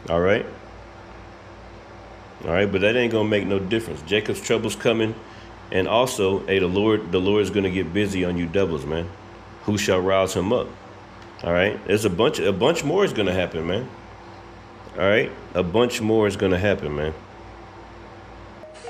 All right. All right, but that ain't gonna make no difference. Jacob's trouble's coming, and also, hey, the Lord is gonna get busy on you devils, man. Who shall rouse him up? All right. There's a bunch more is gonna happen, man. All right, a bunch more is gonna happen, man.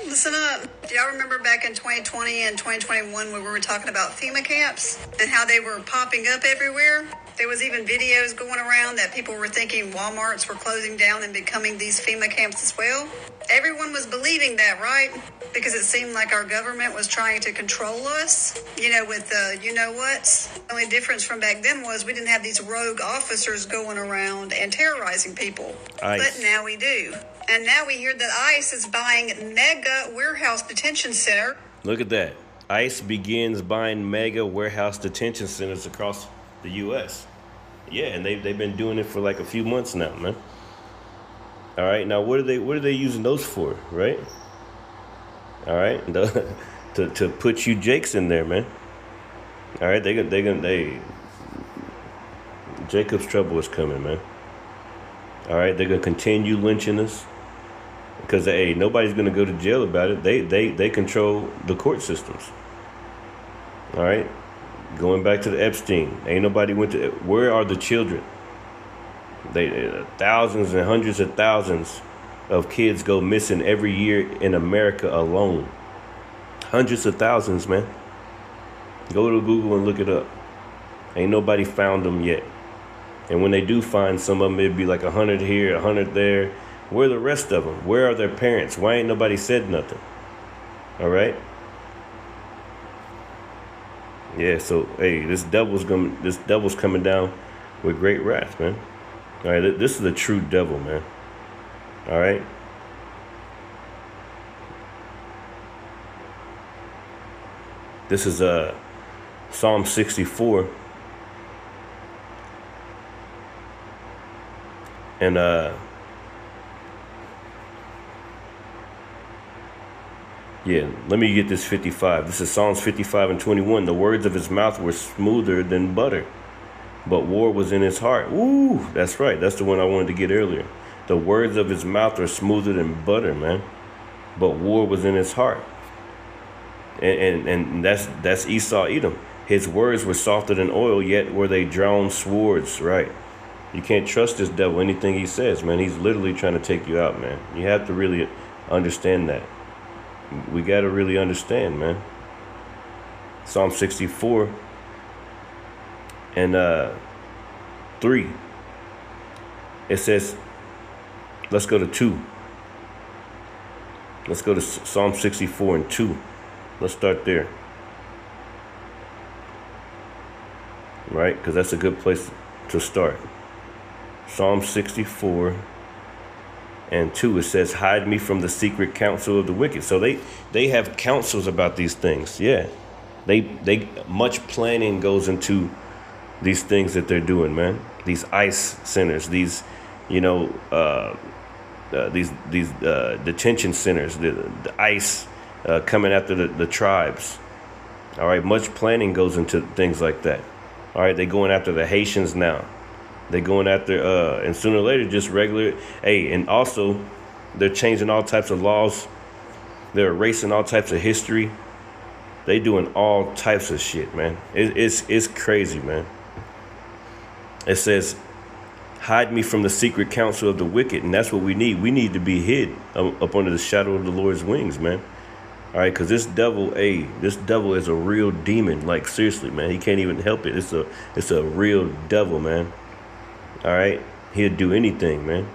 Listen up. Do y'all remember back in 2020 and 2021 when we were talking about FEMA camps and how they were popping up everywhere? There was even videos going around that people were thinking Walmarts were closing down and becoming these FEMA camps as well. Everyone was believing that, right? Because it seemed like our government was trying to control us, with the you-know-whats. The only difference from back then was we didn't have these rogue officers going around and terrorizing people. ICE. But now we do. And now we hear that ICE is buying mega warehouse detention center. Look at that. ICE begins buying mega warehouse detention centers across the U.S. Yeah, and they've been doing it for like a few months now, man. All right, now what are they using those for, right? All right, to put you Jakes in there, man. All right, Jacob's trouble is coming, man. All right, they're gonna continue lynching us because nobody's gonna go to jail about it. They control the court systems. All right, going back to the Epstein, ain't nobody went to. Where are the children? Thousands and hundreds of thousands of kids go missing every year in America alone. Hundreds of thousands, man. Go to Google and look it up. Ain't nobody found them yet. And when they do find some of them, it'd be like 100 here, 100 there. Where are the rest of them? Where are their parents? Why ain't nobody said nothing? All right. Yeah. So this devil's coming down with great wrath, man. All right. This is a true devil, man. All right. This is Psalm 64. And let me get this 55. This is Psalms 55 and 21. The words of his mouth were smoother than butter, but war was in his heart. Ooh, that's right. That's the one I wanted to get earlier. The words of his mouth are smoother than butter, man, but war was in his heart. And that's Esau Edom. His words were softer than oil, yet were they drawn swords, right? You can't trust this devil, anything he says, man. He's literally trying to take you out, man. You have to really understand that. We got to really understand, man. Psalm 64 and 3. It says, let's go to 2. Let's go to Psalm 64 and 2. Let's start there. Right? Because that's a good place to start. Psalm 64 and 2, it says, hide me from the secret counsel of the wicked. So they have counsels about these things. Yeah. They much planning goes into these things that they're doing, man. These ICE centers, these, these detention centers, the ICE coming after the tribes. All right. Much planning goes into things like that. All right. They're going after the Haitians now. They're going after, and sooner or later, just regular. And also, they're changing all types of laws. They're erasing all types of history. They doing all types of shit, man. It's crazy, man. It says, hide me from the secret counsel of the wicked. And that's what we need. We need to be hid up under the shadow of the Lord's wings, man. All right, because this devil is a real demon. Like, seriously, man. He can't even help it. It's a real devil, man. All right, he'll do anything, man.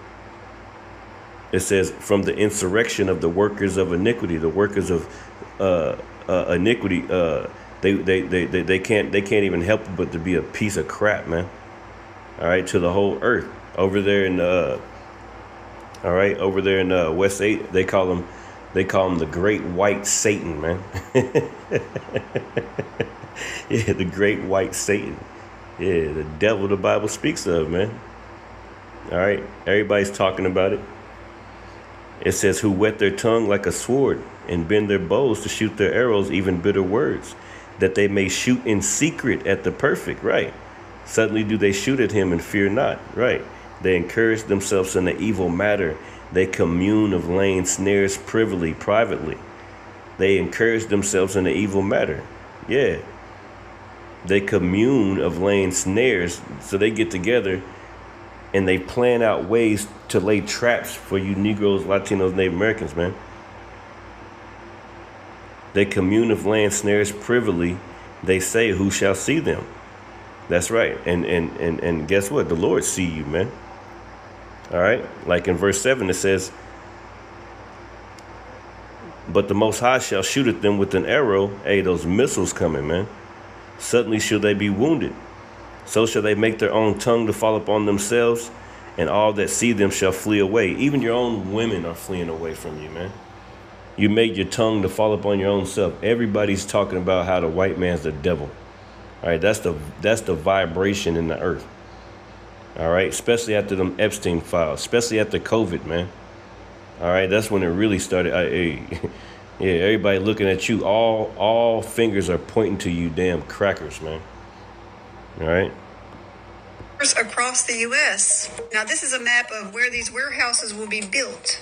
It says, from the insurrection of the workers of iniquity, the workers of iniquity, they can't even help but to be a piece of crap, man. All right, to the whole earth. Over there in West 8, they call him the Great White Satan, man. Yeah, the Great White Satan. Yeah, the devil the Bible speaks of, man. All right, everybody's talking about it. It says, who whet their tongue like a sword and bend their bows to shoot their arrows, even bitter words, that they may shoot in secret at the perfect, right? Suddenly do they shoot at him and fear not, right? They encourage themselves in the evil matter. They commune of laying snares privately. They encourage themselves in the evil matter. Yeah. They commune of laying snares, so they get together and they plan out ways to lay traps for you Negroes, Latinos, Native Americans, man. They commune of laying snares privily. They say, who shall see them? That's right. And guess what? The Lord see you, man. All right. Like in verse 7, it says, but the Most High shall shoot at them with an arrow. Hey, those missiles coming, man. Suddenly shall they be wounded. So shall they make their own tongue to fall upon themselves, and all that see them shall flee away. Even your own women are fleeing away from you, man. You made your tongue to fall upon your own self. Everybody's talking about how the white man's the devil. All right, that's the vibration in the earth. All right, especially after them Epstein files, especially after COVID, man. All right, that's when it really started. Yeah, everybody looking at you. All fingers are pointing to you, damn crackers, man. All right. Across the U.S. Now, this is a map of where these warehouses will be built.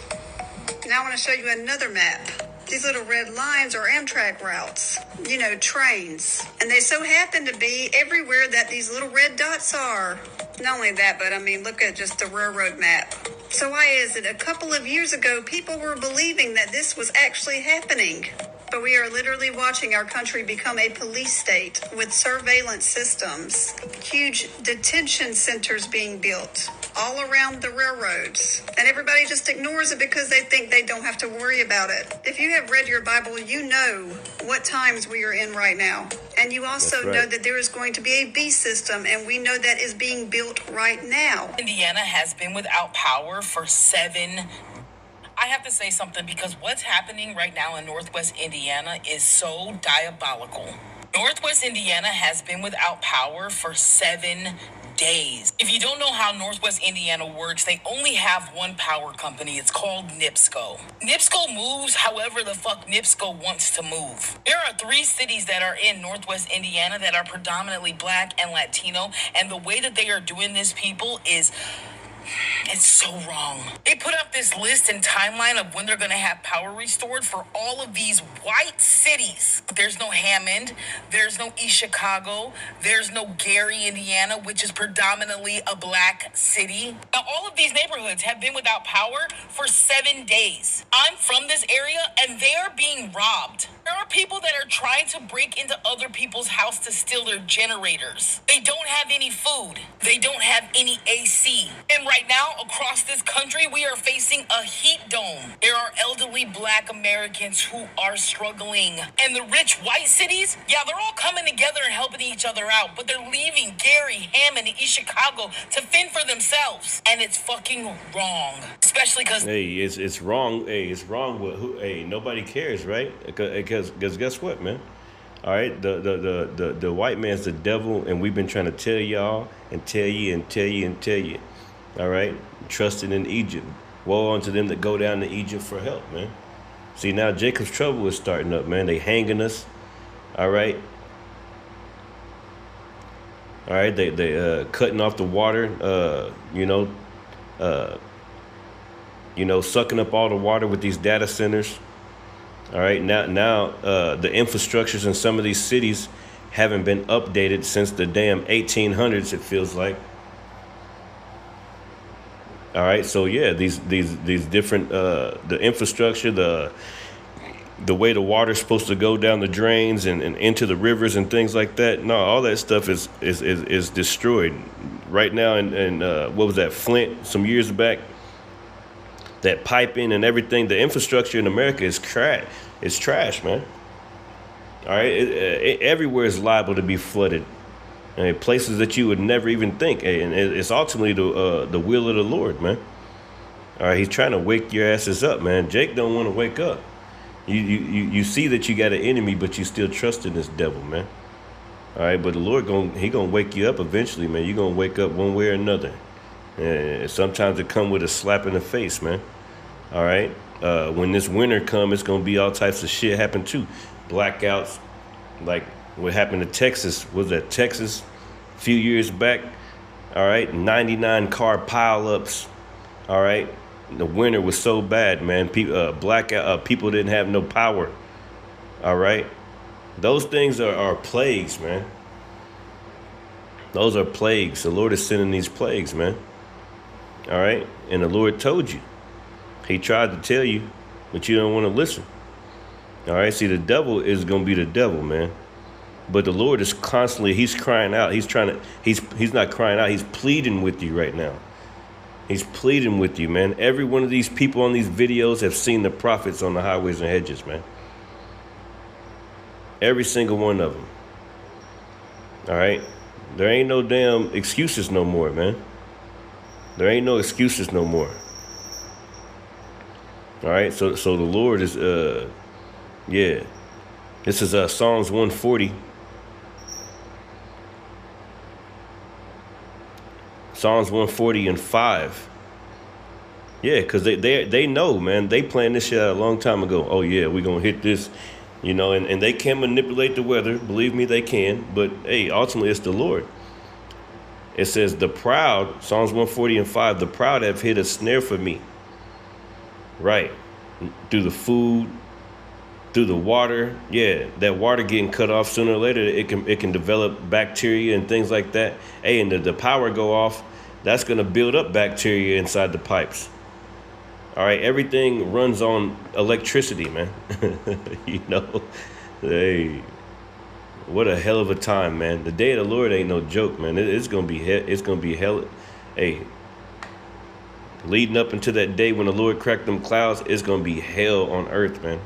Now I want to show you another map. These little red lines are Amtrak routes, trains. And they so happen to be everywhere that these little red dots are. Not only that, but look at just the railroad map. So why is it a couple of years ago, people were believing that this was actually happening? But we are literally watching our country become a police state with surveillance systems, huge detention centers being built all around the railroads. And everybody just ignores it because they think they don't have to worry about it. If you have read your Bible, you know what times we are in right now. And you also know that there is going to be a B system, and we know that is being built right now. Indiana has been without power for 7 I have to say something because what's happening right now in Northwest Indiana is so diabolical. Northwest Indiana has been without power for 7 days. If you don't know how Northwest Indiana works, they only have one power company. It's called NIPSCO. NIPSCO moves however the fuck NIPSCO wants to move. There are 3 cities that are in Northwest Indiana that are predominantly black and Latino, and the way that they are doing this, people, is... it's so wrong. They put up this list and timeline of when they're going to have power restored for all of these white cities. There's no Hammond. There's no East Chicago. There's no Gary, Indiana, which is predominantly a black city. Now, all of these neighborhoods have been without power for 7 days. I'm from this area, and they're being robbed. There are people that are trying to break into other people's house to steal their generators. They don't have any food. They don't have any AC. And right now, across this country, we are facing a heat dome. There are elderly black Americans who are struggling. And the rich white cities, yeah, they're all coming together and helping each other out, but they're leaving Gary, Hammond, and East Chicago to fend for themselves. And it's fucking wrong. Especially because... Hey, it's wrong. Hey, it's wrong with who? Hey, nobody cares, right? Because guess what, man? All right, the white man's the devil, and we've been trying to tell y'all and tell you and tell you and tell you. All right, trusting in Egypt. Woe unto them that go down to Egypt for help, man. See, now Jacob's trouble is starting up, man. They hanging us. All right. All right, they cutting off the water. Sucking up all the water with these data centers. All right, now the infrastructures in some of these cities haven't been updated since the damn 1800s. It feels like. All right, so yeah, these different the infrastructure, the way the water's supposed to go down the drains and into the rivers and things like that. No, all that stuff is destroyed right now. And what was that, Flint, some years back? That piping and everything, the infrastructure in America is trash. It's trash, man. All right, everywhere is liable to be flooded. And places that you would never even think. And it's ultimately the will of the Lord, man. All right, he's trying to wake your asses up, man. Jake don't want to wake up. You see that you got an enemy, but you still trust in this devil, man. All right, but the Lord he gonna wake you up eventually, man. You're gonna wake up one way or another. And sometimes it come with a slap in the face, man. All right, when this winter come, it's gonna be all types of shit happen too. Blackouts, like what happened to Texas. Was that Texas a few years back? All right, 99 car pileups. All right, the winter was so bad, man. Blackout. People didn't have no power. All right, those things are plagues, man. Those are plagues. The Lord is sending these plagues, man. All right, and the Lord told you. He tried to tell you, but you don't want to listen. All right, see, the devil is gonna be the devil, man. But the Lord is constantly, he's crying out. He's not crying out. He's pleading with you right now. He's pleading with you, man. Every one of these people on these videos have seen the prophets on the highways and hedges, man. Every single one of them. All right. There ain't no damn excuses no more, man. There ain't no excuses no more. All right. So the Lord is, yeah. This is Psalms 140. Psalms 140 and 5. Yeah, because they know, man. They planned this shit out a long time ago. Oh, yeah, we're going to hit this, you know, and they can manipulate the weather. Believe me, they can. But, hey, ultimately, it's the Lord. It says, the proud, Psalms 140 and 5, the proud have hid a snare for me. Right. Through the food, through the water. Yeah, that water getting cut off sooner or later, it can develop bacteria and things like that. Hey, and the power go off, that's going to build up bacteria inside the pipes. All right, everything runs on electricity, man. You know, hey, what a hell of a time, man. The day of the Lord ain't no joke, man. It's going to be hell. Hey, leading up into that day when the Lord cracked them clouds, it's going to be hell on earth, man.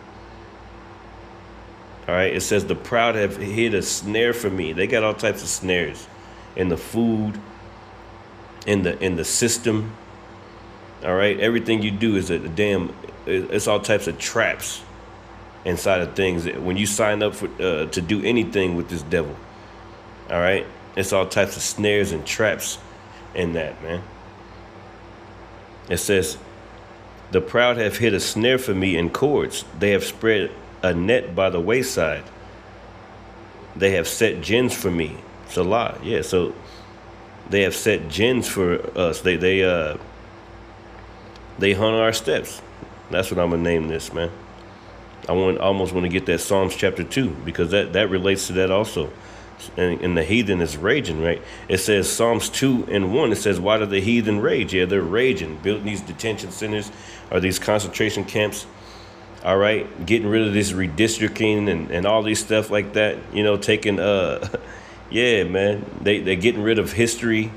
All right, it says the proud have hid a snare for me. They got all types of snares in the food, in the system. All right, everything you do is it's all types of traps inside of things. When you sign up for to do anything with this devil, all right, it's all types of snares and traps in that, man. It says the proud have hid a snare for me in cords. They have spread a net by the wayside. They have set gins for me. Salah. Yeah, so they have set gins for us. They hunt our steps. That's what I'm gonna name this, man. I almost want to get that Psalms chapter 2, because that relates to that also. And the heathen is raging, right? It says Psalms 2 and 1. It says, why do the heathen rage? Yeah, they're raging, building these detention centers or these concentration camps. All right, getting rid of this redistricting and all these stuff like that. You know, taking yeah, man. They're getting rid of history,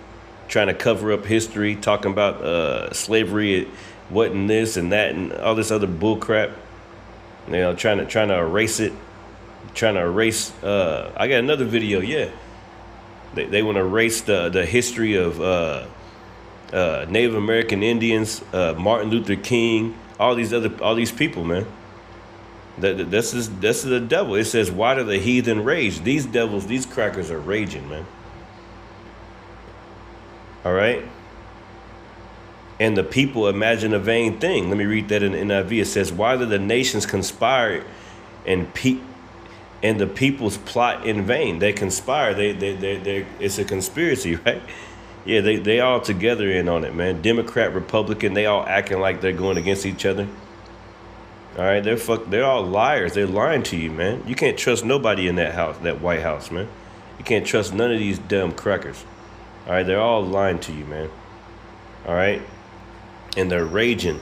trying to cover up history, talking about slavery, wasn't this and that and all this other bull crap. You know, trying to erase it, trying to erase. I got another video. Yeah, they want to erase the history of Native American Indians, Martin Luther King, all these people, man. This is the devil. It says, why do the heathen rage? These devils, these crackers are raging, man. All right. And the people imagine a vain thing. Let me read that in the NIV. It says, why do the nations conspire and the peoples plot in vain? They conspire. It's a conspiracy, right? Yeah, they all together in on it, man. Democrat, Republican, they all acting like they're going against each other. All right, they're all liars. They're lying to you, man. You can't trust nobody in that house, that White House, man. You can't trust none of these dumb crackers. All right, they're all lying to you, man. All right, and they're raging.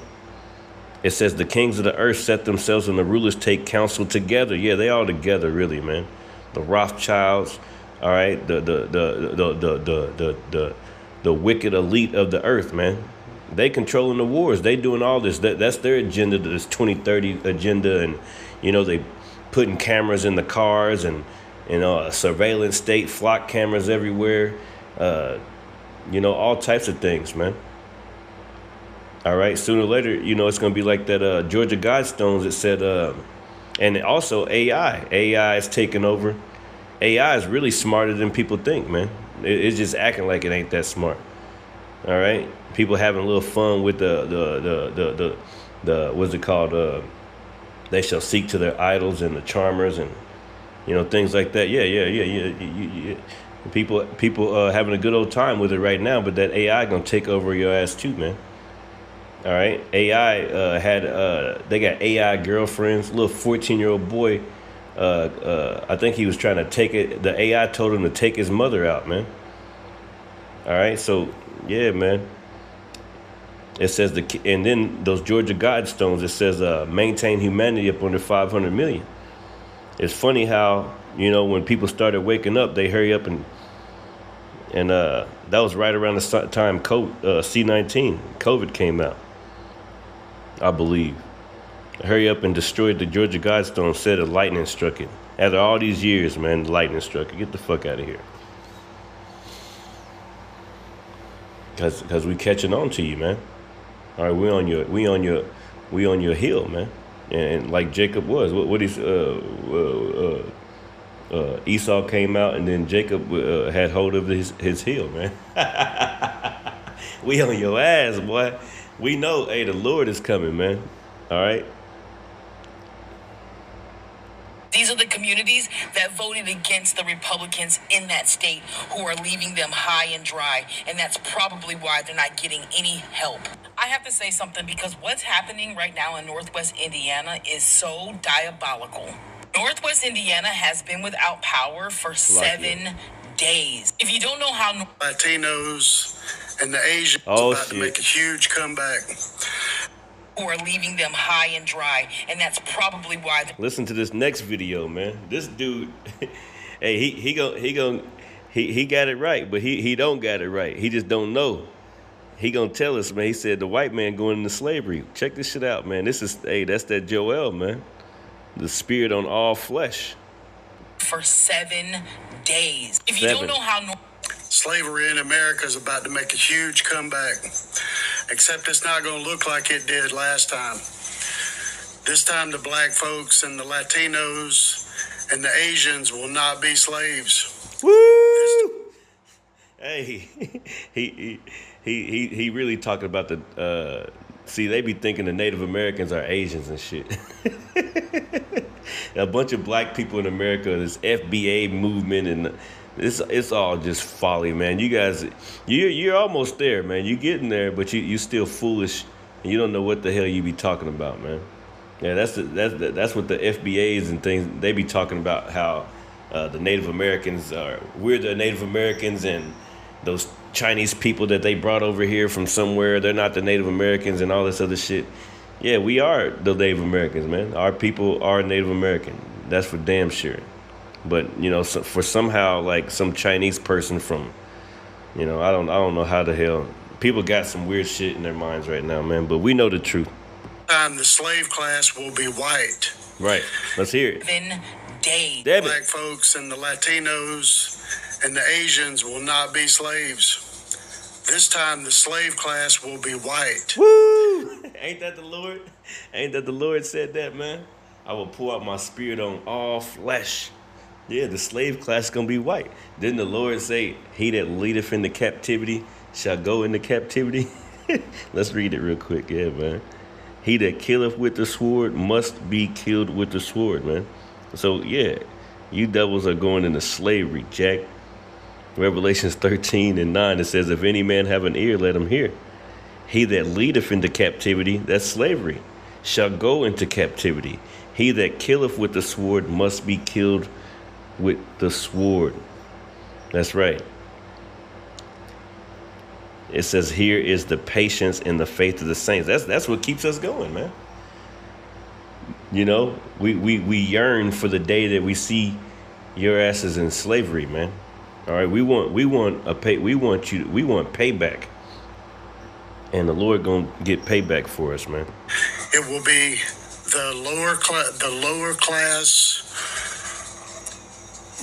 It says the kings of the earth set themselves and the rulers take counsel together. Yeah, they all together, really, man. The Rothschilds, all right, the wicked elite of the earth, man. They controlling the wars. They doing all this. That's their agenda, this 2030 agenda. And, you know, they putting cameras in the cars and, you know, a surveillance state, flock cameras everywhere. You know, all types of things, man. All right. Sooner or later, you know, it's going to be like that Georgia Guidestones. It said, and also AI. AI is taking over. AI is really smarter than people think, man. It's just acting like it ain't that smart. All right. People having a little fun with the what's it called? They shall seek to their idols and the charmers and, you know, things like that. Yeah. People having a good old time with it right now, but that AI gonna take over your ass too, man. All right. AI they got AI girlfriends. Little 14-year-old boy. I think he was trying to take it. The AI told him to take his mother out, man. All right. So yeah, man. It says and then those Georgia Guidestones, it says maintain humanity up under 500 million. It's funny how, you know, when people started waking up, they hurry up and that was right around the time C-19, COVID came out, I believe. Hurry up and destroyed the Georgia Guidestone, said a lightning struck it. After all these years, man, the lightning struck it. Get the fuck out of here. Cause we catching on to you, man. All right, we on your heel, man. And like Jacob was, what he's Esau came out, and then Jacob had hold of his heel, man. We on your ass, boy. We know, hey, the Lord is coming, man. All right. These are the communities that voted against the Republicans in that state who are leaving them high and dry, and that's probably why they're not getting any help. I have to say something because what's happening right now in Northwest Indiana is so diabolical. Northwest Indiana has been without power for 7 days. If you don't know how Latinos and the Asians are about to make a huge comeback, who are leaving them high and dry, and that's probably why. Listen to this next video, man. This dude, hey, he got it right, but he don't got it right. He just don't know. He gonna tell us, man. He said the white man going into slavery. Check this shit out, man. This is, hey, that's that Joel, man. The spirit on all flesh. For 7 days. If you don't know how slavery in America is about to make a huge comeback, except it's not going to look like it did last time. This time the black folks and the Latinos and the Asians will not be slaves. Woo! Hey, he really talking about the see, they be thinking the Native Americans are Asians and shit. A bunch of black people in America, this FBA movement, and it's all just folly, man. You guys, you're almost there, man. You're getting there, but you still foolish, and you don't know what the hell you be talking about, man. Yeah, that's what the FBAs and things, they be talking about, how the Native Americans we're the Native Americans, and those Chinese people that they brought over here from somewhere, they're not the Native Americans and all this other shit. Yeah, we are the Native Americans, man. Our people are Native American. That's for damn sure. But, you know, for somehow, like, some Chinese person from, you know, I don't know how the hell. People got some weird shit in their minds right now, man. But we know the truth. The slave class will be white. Right. Let's hear it. 7 days. Black folks and the Latinos and the Asians will not be slaves. This time the slave class will be white. Woo! Ain't that the Lord? Ain't that the Lord said that, man? I will pour out my spirit on all flesh. Yeah, the slave class is going to be white. Didn't the Lord say, he that leadeth into captivity shall go into captivity? Let's read it real quick. Yeah, man. He that killeth with the sword must be killed with the sword, man. So, yeah, you devils are going into slavery, Jack. Revelations 13:9, it says, if any man have an ear, let him hear. He that leadeth into captivity, that's slavery, shall go into captivity. He that killeth with the sword must be killed with the sword. That's right. It says, here is the patience and the faith of the saints. That's what keeps us going, man. You know, we yearn for the day that we see your asses in slavery, man. All right, we want payback. And the Lord gonna get payback for us, man. It will be the lower class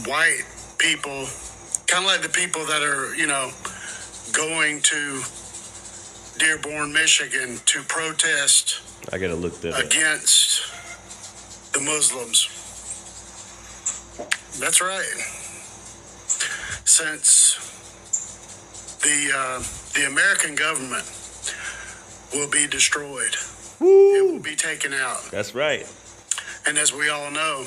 white people, kind of like the people that are, you know, going to Dearborn, Michigan to protest. I gotta look that up. Against the Muslims. That's right. Since the American government will be destroyed. Woo! It will be taken out. That's right. And as we all know,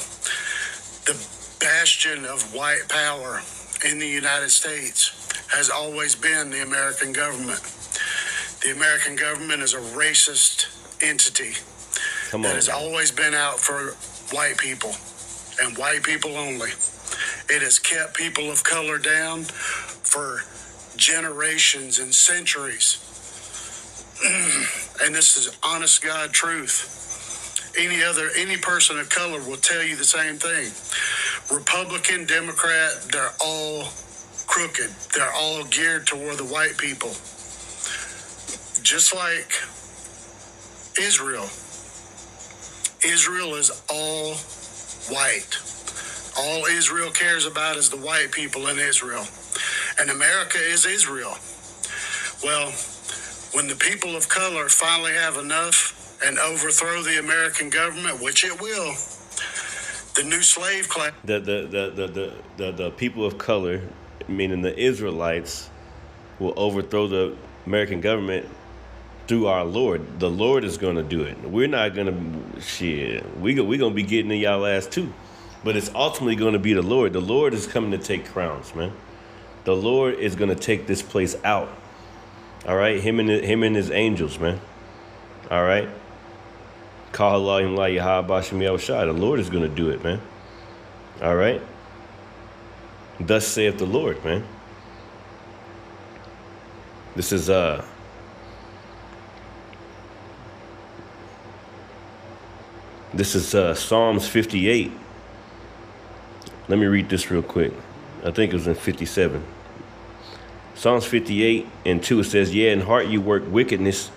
the bastion of white power in the United States has always been the American government. The American government is a racist entity that has always been out for white people and white people only. It has kept people of color down for generations and centuries. And this is honest God truth. any person of color will tell you the same thing. Republican, Democrat, they're all crooked. They're all geared toward the white people. Just like Israel. Israel is all white. All Israel cares about is the white people in Israel. And America is Israel. Well, when the people of color finally have enough and overthrow the American government, which it will, the new slave class. The people of color, meaning the Israelites, will overthrow the American government through our Lord. The Lord is going to do it. We're not going to, we're going to be getting in y'all ass too. But it's ultimately going to be the Lord. The Lord is coming to take crowns, man. The Lord is going to take this place out. All right? Him and his angels, man. All right? The Lord is going to do it, man. All right? Thus saith the Lord, man. This is Psalms 58. Let me read this real quick. I think it was in 57. Psalms 58 and 2, it says, "Yeah, in heart you work wickedness.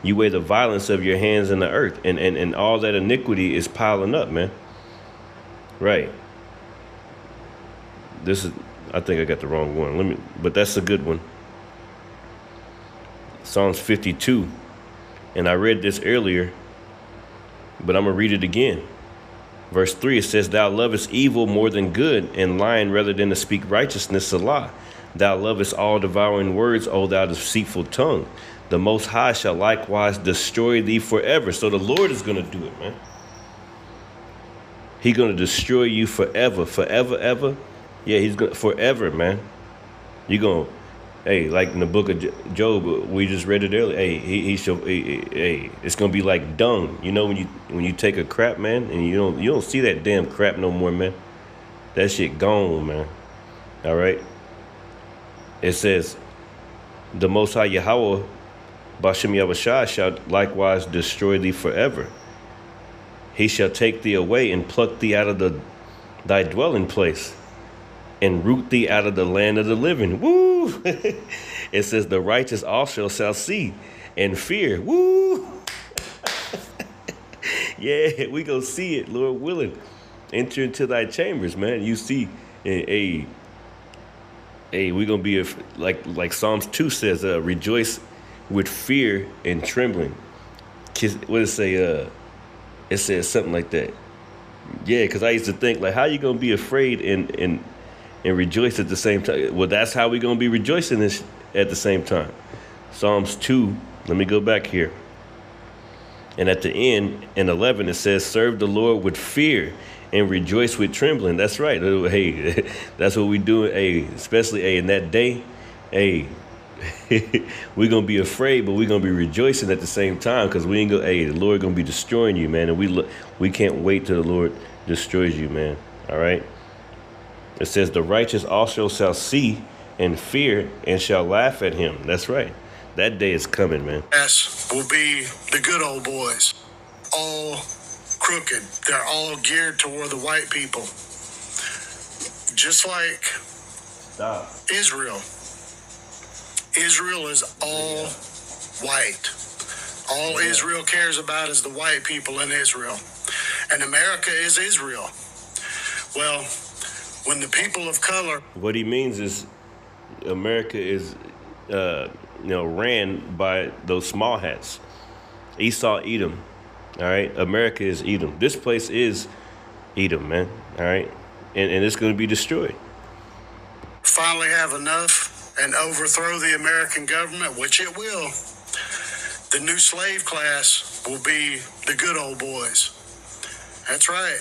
You weigh the violence of your hands in the earth." And all that iniquity is piling up, man. Right. This is, I think I got the wrong one. But that's a good one. Psalms 52. And I read this earlier, but I'm going to read it again. Verse 3, it says, "Thou lovest evil more than good, and lying rather than to speak righteousness, Salah. Thou lovest all devouring words, O thou deceitful tongue. The Most High shall likewise destroy thee forever." So the Lord is going to do it, man. He's going to destroy you forever, ever. Yeah, he's going to forever, man. You're going to, hey, like in the book of Job, we just read it earlier. Hey, hey, it's going to be like dung. You know, when you take a crap, man, and you don't see that damn crap no more, man. That shit gone, man. All right. It says, "The Most High Yahweh, Bashem Yahushua, shall likewise destroy thee forever. He shall take thee away and pluck thee out of thy dwelling place, and root thee out of the land of the living." Woo! It says, "The righteous also shall see and fear." Woo! Yeah, we gonna see it, Lord willing. Enter into thy chambers, man. You see, hey, we gonna be like Psalms 2 says, rejoice with fear and trembling. What does it say? It says something like that. Yeah, because I used to think, like, how you gonna be afraid and rejoice at the same time? Well, that's how we gonna be rejoicing at the same time. Psalms 2. Let me go back here. And at the end, in 11, it says, "Serve the Lord with fear and rejoice with trembling." That's right. Hey, that's what we do. Hey, especially in that day. Hey, we're gonna be afraid, but we're gonna be rejoicing at the same time, because we ain't gonna. Hey, the Lord gonna be destroying you, man, and we can't wait till the Lord destroys you, man. All right. It says, "The righteous also shall see and fear and shall laugh at him." That's right. That day is coming, man. Will be the good old boys. All crooked. They're all geared toward the white people. Just like Israel. Israel is all white. All Israel cares about is the white people in Israel. And America is Israel. Well, when the people of color... What he means is America is, ran by those small hats. Esau, Edom. All right? America is Edom. This place is Edom, man. All right? And it's going to be destroyed. Finally have enough and overthrow the American government, which it will. The new slave class will be the good old boys. That's right.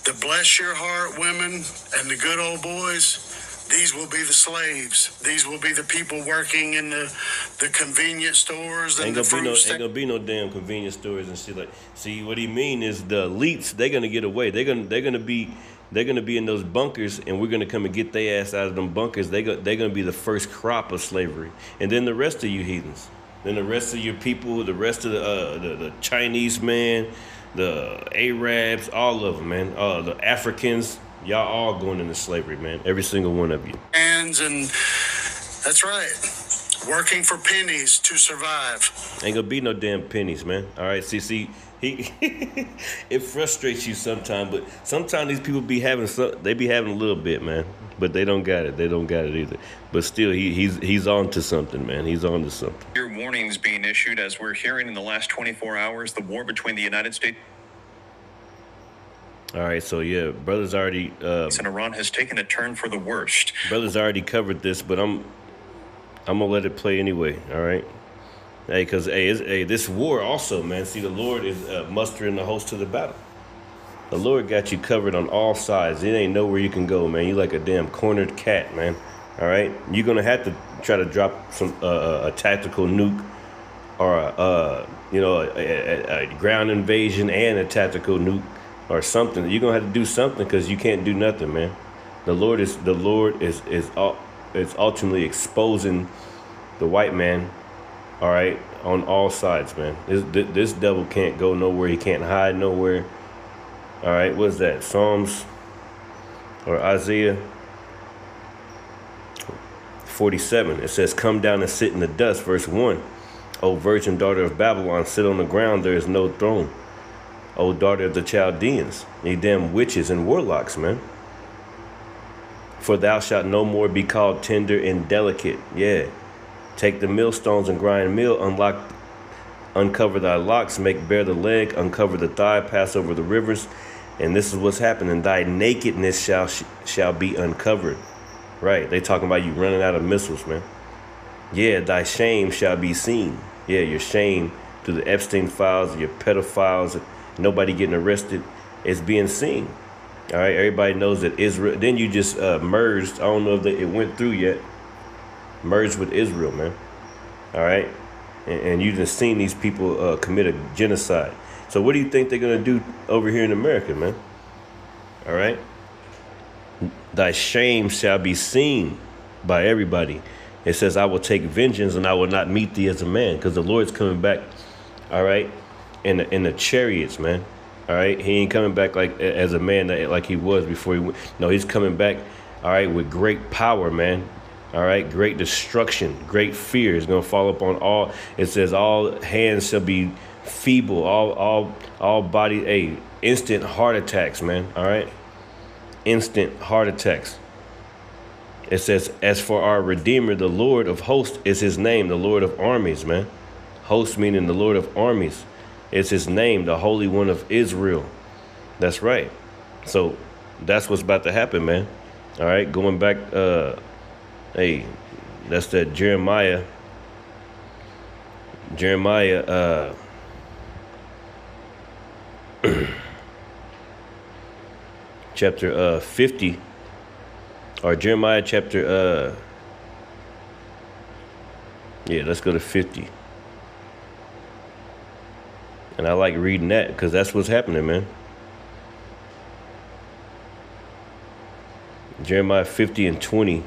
The bless your heart women and the good old boys, these will be the slaves. These will be the people working in the convenience stores and the fruit ain't gonna be no damn convenience stores and shit. Like, see, what he mean is the elites, they're gonna get away. They're gonna be in those bunkers, and we're gonna come and get their ass out of them bunkers. They're gonna be the first crop of slavery, and then the rest of you heathens, then the rest of your people, the rest of the Chinese man, the Arabs, all of them, man. The Africans, y'all all going into slavery, man. Every single one of you. And that's right. Working for pennies to survive. Ain't gonna be no damn pennies, man. All right, see, he it frustrates you sometimes, but sometimes these people be having they be having a little bit, man. But they don't got it. They don't got it either. But still, he's on to something, man. He's on to something. Your warnings being issued as we're hearing in the last 24 hours, the war between the United States. All right, so yeah, brothers already. And Iran has taken a turn for the worst. Brothers already covered this, but I'm gonna let it play anyway. All right. Hey, cause this war also, man. See, the Lord is mustering the host to the battle. The Lord got you covered on all sides. It ain't nowhere you can go, man. You like a damn cornered cat, man. All right. You're gonna have to try to drop some a tactical nuke, or a ground invasion and a tactical nuke, or something. You're gonna have to do something, because you can't do nothing, man. The Lord is ultimately exposing the white man. All right, on all sides, man. This devil can't go nowhere. He can't hide nowhere. All right, what's that? Psalms or Isaiah 47. It says, "Come down and sit in the dust." Verse 1. "O virgin daughter of Babylon, sit on the ground. There is no throne. O daughter of the Chaldeans, ye damn witches and warlocks, man. For thou shalt no more be called tender and delicate." Yeah. "Take the millstones and grind meal, uncover thy locks, make bare the leg, uncover the thigh, pass over the rivers." And this is what's happening. "Thy nakedness shall be uncovered." Right. They talking about you running out of missiles, man. Yeah, "thy shame shall be seen." Yeah, your shame through the Epstein files, your pedophiles, nobody getting arrested, is being seen. All right. Everybody knows that Israel. Then you just merged. I don't know if it went through yet. Merged with Israel, man. All right. And you just seen these people commit a genocide. So what do you think they're going to do over here in America, man? All right. "Thy shame shall be seen by everybody." It says, "I will take vengeance and I will not meet thee as a man," because the Lord's coming back. All right. In the chariots, man. All right. He ain't coming back like as a man like he was before he went. No, he's coming back. All right. With great power, man. All right, great destruction, great fear is going to fall upon all. It says all hands shall be feeble, all body, instant heart attacks, man. All right, instant heart attacks. It says, "As for our Redeemer, the Lord of hosts is his name," the Lord of armies, man. Host meaning the Lord of armies is his name, the Holy One of Israel. That's right. So that's what's about to happen, man. All right, going back. That's that Jeremiah. Chapter 50, or Jeremiah chapter let's go to 50. And I like reading that because that's what's happening, man. Jeremiah 50 and 20.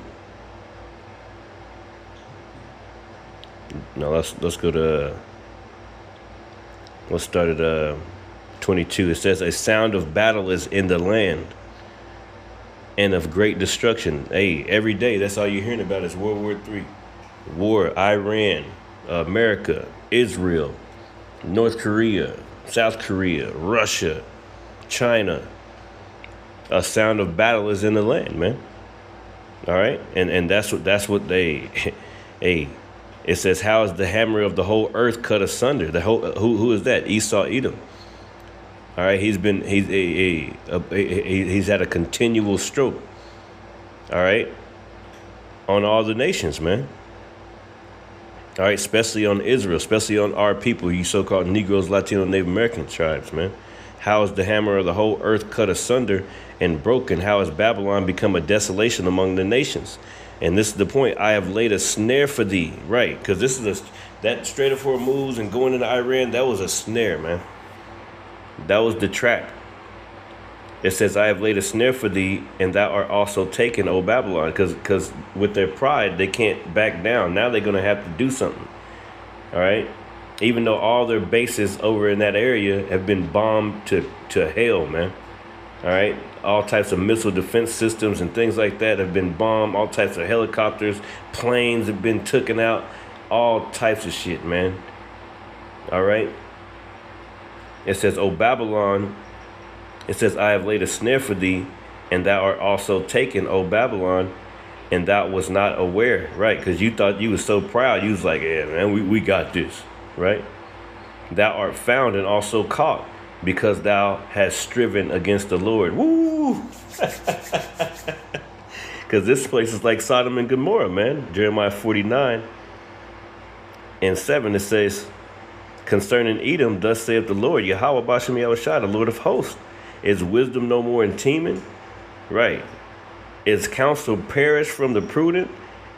No, let's go to let's start at 22. It says, "A sound of battle is in the land, and of great destruction." Hey, every day that's all you're hearing about is World War III. War, Iran, America, Israel, North Korea, South Korea, Russia, China. A sound of battle is in the land, man. All right, and that's what they It says, "How is the hammer of the whole earth cut asunder?" The whole who is that? Esau, Edom. All right, he's had a continual stroke. All right, on all the nations, man. All right, especially on Israel, especially on our people, you so-called Negroes, Latino, Native American tribes, man. "How is the hammer of the whole earth cut asunder and broken? How has Babylon become a desolation among the nations?" And this is the point. "I have laid a snare for thee." Right, because this is that Strait of Hormuz and going into Iran, that was a snare, man. That was the trap. It says, "I have laid a snare for thee, and thou art also taken, O Babylon." Because with their pride, they can't back down. Now they're going to have to do something. All right? even though all their bases over in that area have been bombed to hell, man. All right, all types of missile defense systems and things like that have been bombed. All types of helicopters, planes have been taken out. All types of shit, man. All right. It says, "O Babylon," it says, "I have laid a snare for thee, and thou art also taken, O Babylon, and thou was not aware." Right, because you thought you was so proud. You was like, "Yeah, man, we got this." Right? "Thou art found and also caught, because thou hast striven against the Lord." Woo! Because this place is like Sodom and Gomorrah, man. Jeremiah 49:7, it says, "Concerning Edom, thus saith the Lord, Yahweh Bashem Yahushua, the Lord of hosts, is wisdom no more in Teman?" Right. "Is counsel perished from the prudent?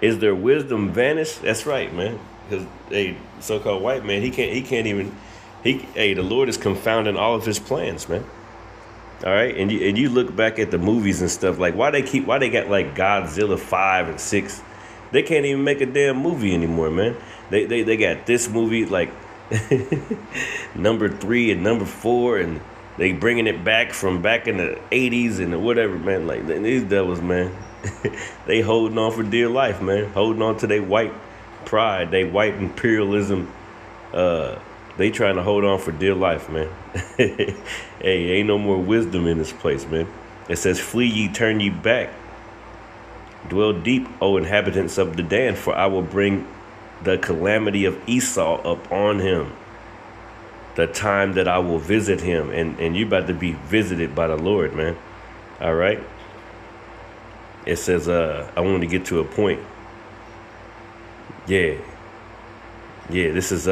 Is their wisdom vanished?" That's right, man. Because a so-called white man, he can't even. The Lord is confounding all of his plans, man. All right, and you look back at the movies and stuff, like why they got like Godzilla 5 and 6? They can't even make a damn movie anymore, man. They got this movie like number 3 and number 4, and they bringing it back from back in the 80s and whatever, man. Like these devils, man, they holding on for dear life, man. Holding on to their white pride, they white imperialism. They trying to hold on for dear life, man. Hey, ain't no more wisdom in this place, man. It says, "Flee ye, turn ye back. Dwell deep, O inhabitants of Dedan, for I will bring the calamity of Esau upon him. The time that I will visit him." And you about to be visited by the Lord, man. All right. It says, I wanted to get to a point. Yeah, this is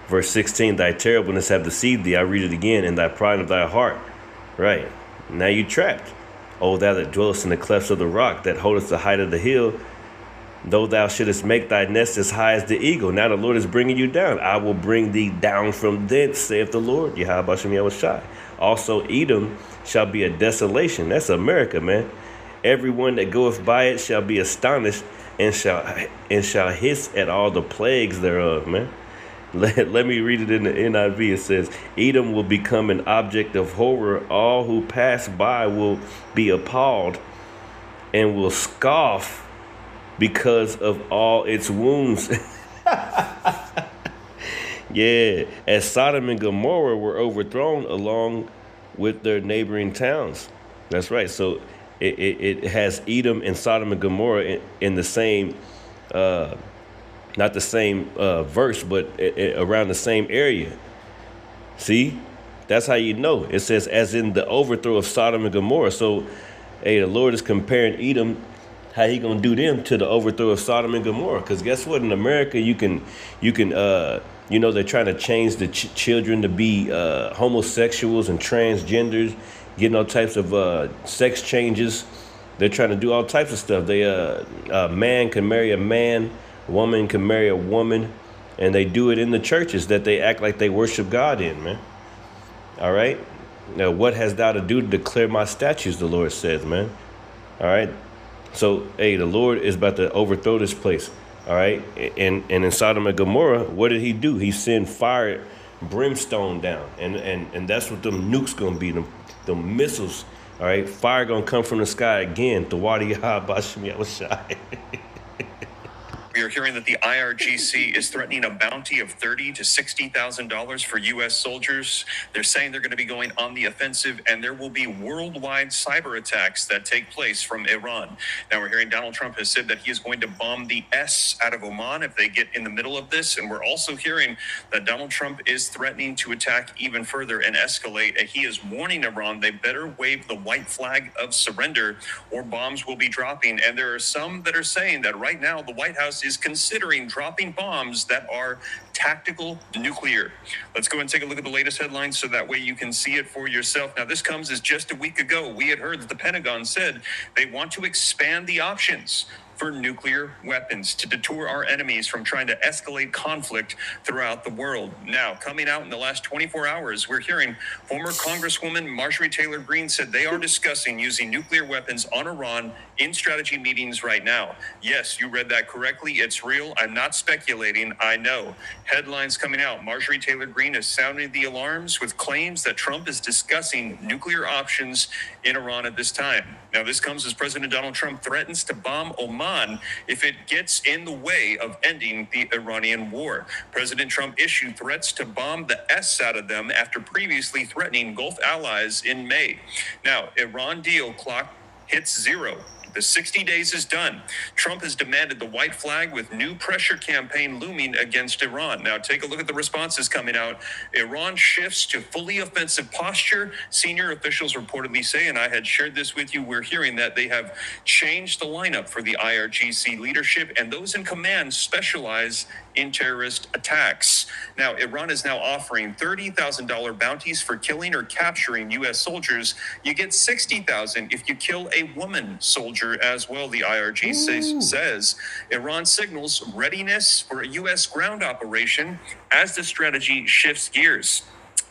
verse 16. "Thy terribleness have deceived thee." I read it again. "And thy pride of thy heart." Right. Now you trapped. "O thou that dwellest in the clefts of the rock, that holdest the height of the hill, though thou shouldest make thy nest as high as the eagle." Now the Lord is bringing you down. "I will bring thee down from thence, saith the Lord, Yahweh Bashem Yahushua. Also Edom shall be a desolation." That's America, man. "Everyone that goeth by it shall be astonished, and shall hiss at all the plagues thereof," man. Let me read it in the NIV. It says, "Edom will become an object of horror. All who pass by will be appalled and will scoff because of all its wounds." Yeah, as Sodom and Gomorrah were overthrown along with their neighboring towns. That's right. So it has Edom and Sodom and Gomorrah in the same, not the same verse, but around the same area. See, that's how you know. It says, as in the overthrow of Sodom and Gomorrah. So, hey, the Lord is comparing Edom, how he gonna do them, to the overthrow of Sodom and Gomorrah. Because guess what? In America, you can, they're trying to change the children to be homosexuals and transgenders, getting all types of sex changes. They're trying to do all types of stuff. A man can marry a man, a woman can marry a woman, and they do it in the churches that they act like they worship God in, man. All right? Now, what hast thou to do to declare my statutes, the Lord says, man. All right? So, hey, the Lord is about to overthrow this place. All right? And in Sodom and Gomorrah, what did he do? He sent fire, brimstone down. And that's what them nukes going to be, them missiles. All right? Fire going to come from the sky again. Tawadi Bashem Yahushua. We are hearing that the IRGC is threatening a bounty of $30,000 to $60,000 for U.S. soldiers. They're saying they're going to be going on the offensive, and there will be worldwide cyber attacks that take place from Iran. Now, we're hearing Donald Trump has said that he is going to bomb the S out of Oman if they get in the middle of this. And we're also hearing that Donald Trump is threatening to attack even further and escalate. And he is warning Iran they better wave the white flag of surrender or bombs will be dropping. And there are some that are saying that right now the White House is considering dropping bombs that are tactical nuclear. Let's go and take a look at the latest headlines so that way you can see it for yourself. Now, this comes as just a week ago. We had heard that the Pentagon said they want to expand the options for nuclear weapons to deter our enemies from trying to escalate conflict throughout the world. Now, coming out in the last 24 hours, we're hearing former Congresswoman Marjorie Taylor Greene said they are discussing using nuclear weapons on Iran in strategy meetings right now. Yes, you read that correctly. It's real. I'm not speculating. I know. Headlines coming out. Marjorie Taylor Greene has sounded the alarms with claims that Trump is discussing nuclear options in Iran at this time. Now, this comes as President Donald Trump threatens to bomb Oman if it gets in the way of ending the Iranian war. President Trump issued threats to bomb the S out of them after previously threatening Gulf allies in May. Now, Iran deal clock hits zero. The 60 days is done. Trump has demanded the white flag with new pressure campaign looming against Iran. Now, take a look at the responses coming out. Iran shifts to fully offensive posture. Senior officials reportedly say, and I had shared this with you, we're hearing that they have changed the lineup for the IRGC leadership, and those in command specialize in terrorist attacks. Now, Iran is now offering $30,000 bounties for killing or capturing U.S. soldiers. You get $60,000 if you kill a woman soldier as well, the IRGC says. Iran signals readiness for a U.S. ground operation as the strategy shifts gears.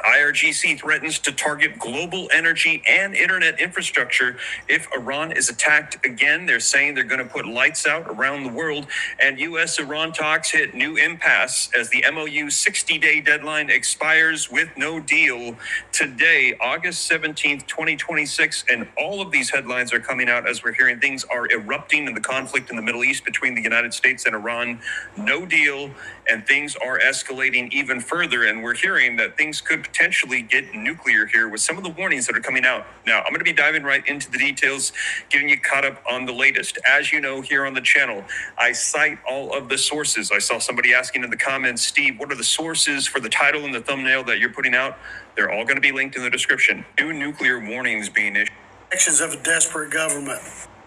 IRGC threatens to target global energy and internet infrastructure if Iran is attacked again. They're saying they're going to put lights out around the world, and U.S.-Iran talks hit new impasse as the MOU 60-day deadline expires with no deal today, August 17th, 2026. And all of these headlines are coming out as we're hearing things are erupting in the conflict in the Middle East between the United States and Iran. No deal, and things are escalating even further, and we're hearing that things could potentially get nuclear here with some of the warnings that are coming out. Now, I'm going to be diving right into the details, getting you caught up on the latest. As you know, here on the channel, I cite all of the sources. I saw somebody asking in the comments, Steve, what are the sources for the title and the thumbnail that you're putting out? They're all going to be linked in the description. New nuclear warnings being issued. Actions of a desperate government.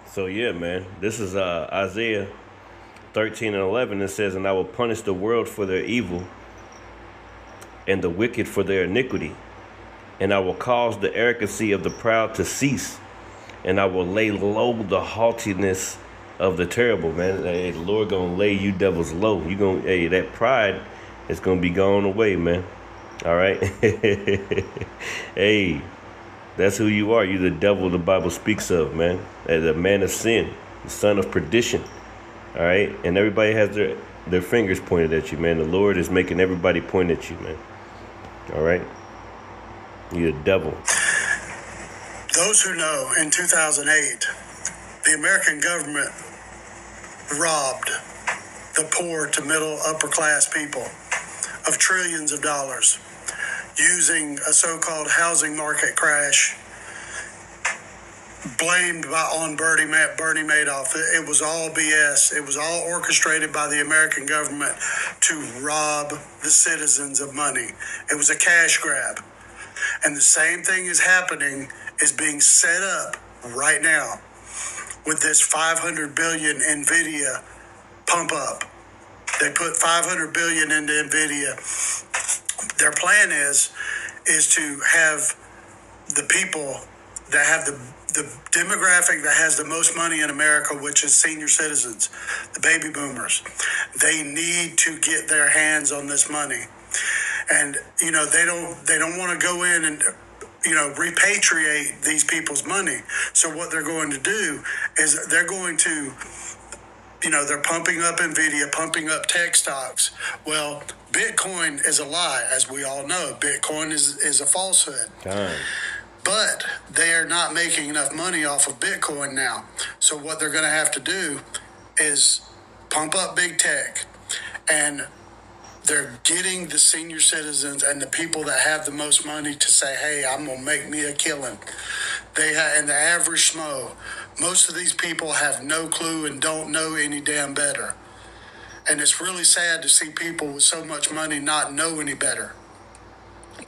So yeah, man, this is Isaiah 13:11. It says, and I will punish the world for their evil and the wicked for their iniquity. And I will cause the arrogancy of the proud to cease. And I will lay low the haughtiness of the terrible, man. Hey, the Lord gonna lay you devils low. You gonna, hey, that pride is gonna be gone away, man. All right. Hey, that's who you are. You're the devil the Bible speaks of, man. As a man of sin, the son of perdition. All right. And everybody has their fingers pointed at you, man. The Lord is making everybody point at you, man. All right. You're a devil. Those who know, in 2008, the American government robbed the poor to middle upper class people of trillions of dollars using a so-called housing market crash blamed on Bernie Madoff. It was all BS. It was all orchestrated by the American government to rob the citizens of money. It was a cash grab. And the same thing is being set up right now with this 500 billion NVIDIA pump up. They put 500 billion into NVIDIA. Their plan is to have the people that have the demographic that has the most money in America, which is senior citizens, the baby boomers. They need to get their hands on this money. And, you know, they don't want to go in and, you know, repatriate these people's money. So what they're going to do is they're going to, you know, they're pumping up NVIDIA, pumping up tech stocks. Well, Bitcoin is a lie, as we all know. Bitcoin is a falsehood. But they are not making enough money off of Bitcoin now. So what they're going to have to do is pump up big tech. And they're getting the senior citizens and the people that have the most money to say, hey, I'm going to make me a killing. And the average schmo, most of these people have no clue and don't know any damn better. And it's really sad to see people with so much money not know any better.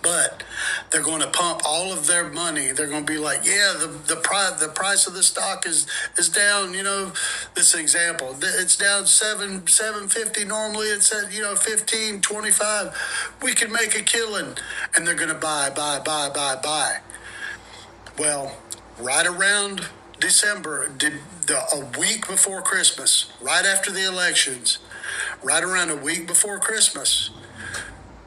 But they're going to pump all of their money. They're going to be like, yeah, the price of the stock is down. You know, this example, it's down $7.50. Normally it's at, you know, $15.25. We can make a killing, and they're going to buy. Well, right around December, a week before Christmas, right after the elections, right around a week before Christmas,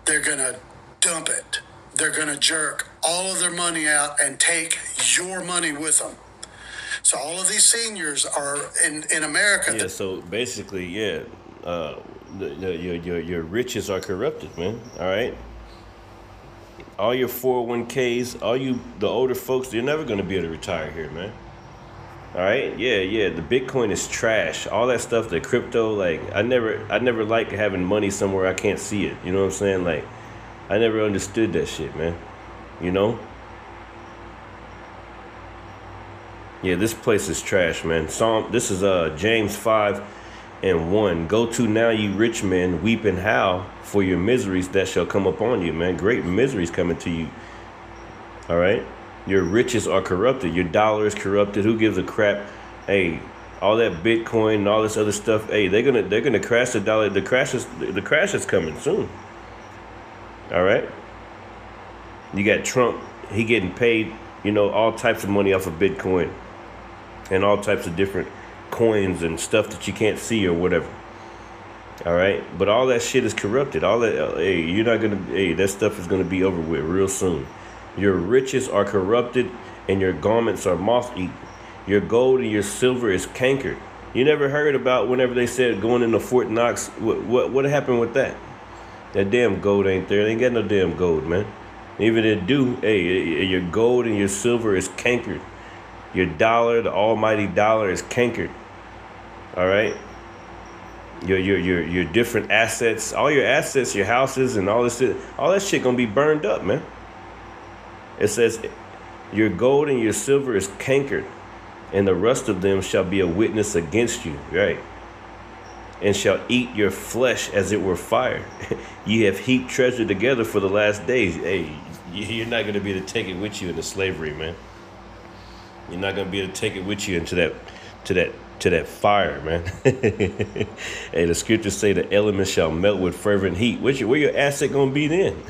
they're going to dump it. They're going to jerk all of their money out and take your money with them. So all of these seniors are in America. Yeah, so basically, yeah, your riches are corrupted, man. All right? All your 401ks, the older folks, you're never going to be able to retire here, man. All right, yeah. The Bitcoin is trash. All that stuff, the crypto, like I never like having money somewhere I can't see it. You know what I'm saying? Like, I never understood that shit, man. You know? Yeah, this place is trash, man. This is James 5:1. Go to now, ye rich men, weep and howl for your miseries that shall come upon you, man. Great miseries coming to you. All right. Your riches are corrupted. Your dollar is corrupted. Who gives a crap? Hey, all that Bitcoin and all this other stuff. Hey, they're gonna crash the dollar. The crash is coming soon. All right. You got Trump. He getting paid, all types of money off of Bitcoin and all types of different coins and stuff that you can't see or whatever. All right. But all that shit is corrupted. All that. Hey, that stuff is gonna be over with real soon. Your riches are corrupted, and your garments are moth-eaten. Your gold and your silver is cankered. You never heard about whenever they said going into Fort Knox? What happened with that? That damn gold ain't there. They ain't got no damn gold, man. Even if it do, hey, your gold and your silver is cankered. Your dollar, the almighty dollar, is cankered. All right. Your different assets, all your assets, your houses, and all that shit gonna be burned up, man. It says, your gold and your silver is cankered, and the rust of them shall be a witness against you, right? And shall eat your flesh as it were fire. Ye have heaped treasure together for the last days. Hey, you're not going to be able to take it with you into slavery, man. You're not going to be able to take it with you into that fire, man. Hey, the scriptures say the elements shall melt with fervent heat. Where your asset going to be then?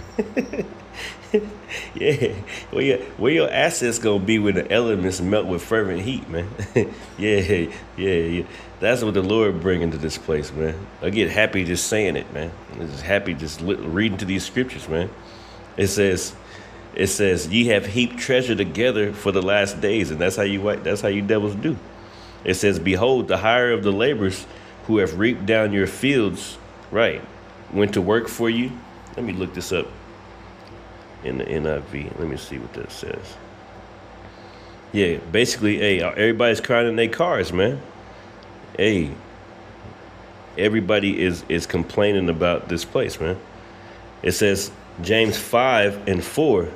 Yeah, where your assets gonna be when the elements melt with fervent heat, man? yeah. That's what the Lord bring into this place, man. I get happy just saying it, man. I'm just happy just reading to these scriptures, man. It says, ye have heaped treasure together for the last days, and that's how you devils do. It says, behold, the hire of the laborers who have reaped down your fields, right, went to work for you. Let me look this up. In the NIV. Let me see what that says. Yeah, basically, hey, everybody's crying in their cars, man. Hey, everybody is complaining about this place, man. It says James 5:4.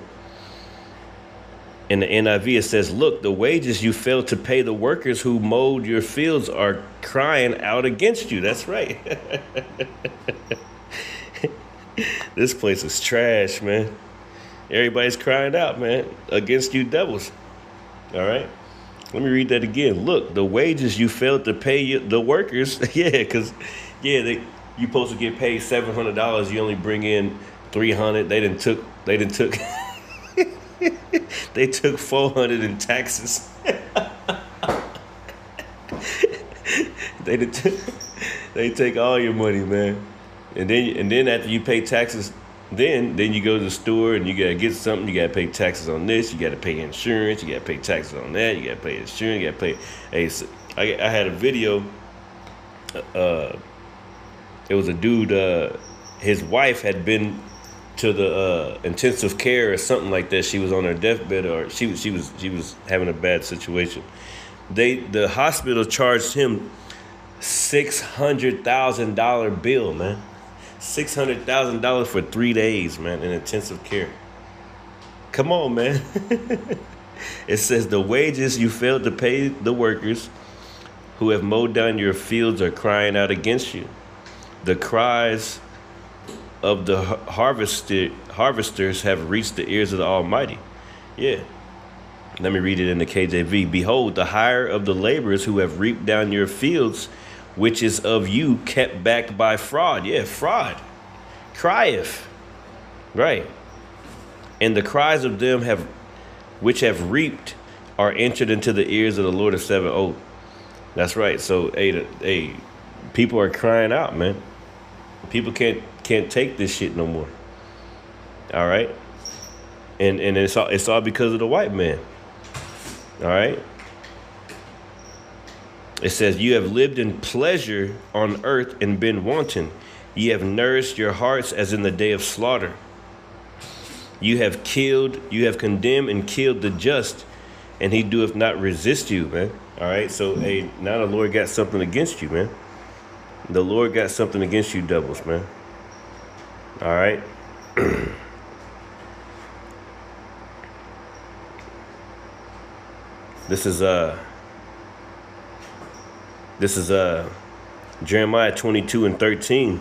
In the NIV, it says, look, the wages you failed to pay the workers who mowed your fields are crying out against you. That's right. This place is trash, man. Everybody's crying out, man, against you devils. All right. Let me read that again. Look, the wages you failed to pay the workers. Because you supposed to get paid $700. You only bring in $300. They took they took $400 in taxes. They take all your money, man. And then after you pay taxes, Then you go to the store and you gotta get something. You gotta pay taxes on this. You gotta pay insurance. You gotta pay taxes on that. You gotta pay insurance. You gotta pay. Hey, so I had a video. It was a dude. His wife had been to the intensive care or something like that. She was on her deathbed, or she was having a bad situation. The hospital charged him $600,000 bill, man. $600,000 for 3 days, man, in intensive care. Come on, man. It says the wages you failed to pay the workers who have mowed down your fields are crying out against you. The cries of the harvesters have reached the ears of the Almighty. Yeah. Let me read it in the KJV. Behold, the hire of the laborers who have reaped down your fields, which is of you, kept back by fraud. Yeah, fraud. Crieth. Right. And the cries of them which have reaped are entered into the ears of the Lord of Sabaoth. That's right. So, hey, people are crying out, man. People can't take this shit no more. All right, and it's all because of the white man. All right. It says, you have lived in pleasure on earth and been wanton. Ye have nourished your hearts as in the day of slaughter. You have condemned and killed the just, and he doeth not resist you, man. All right, so hey, now the Lord got something against you, man. The Lord got something against you, devils, man. All right. This is Jeremiah 22:13.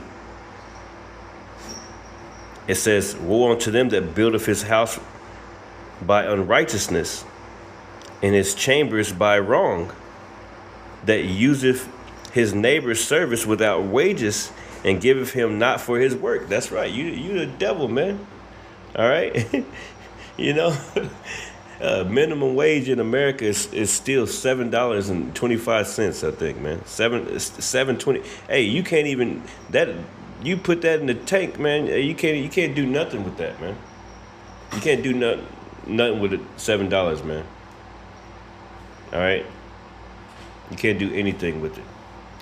It says, woe unto them that buildeth his house by unrighteousness, and his chambers by wrong, that useth his neighbor's service without wages, and giveth him not for his work. That's right. You the devil, man. All right. You know, minimum wage in America is still $7.25, I think, man. $7.20. Hey, you can't even that. You put that in the tank, man. You can't do nothing with that, man. You can't do nothing with it. $7, man. All right. You can't do anything with it.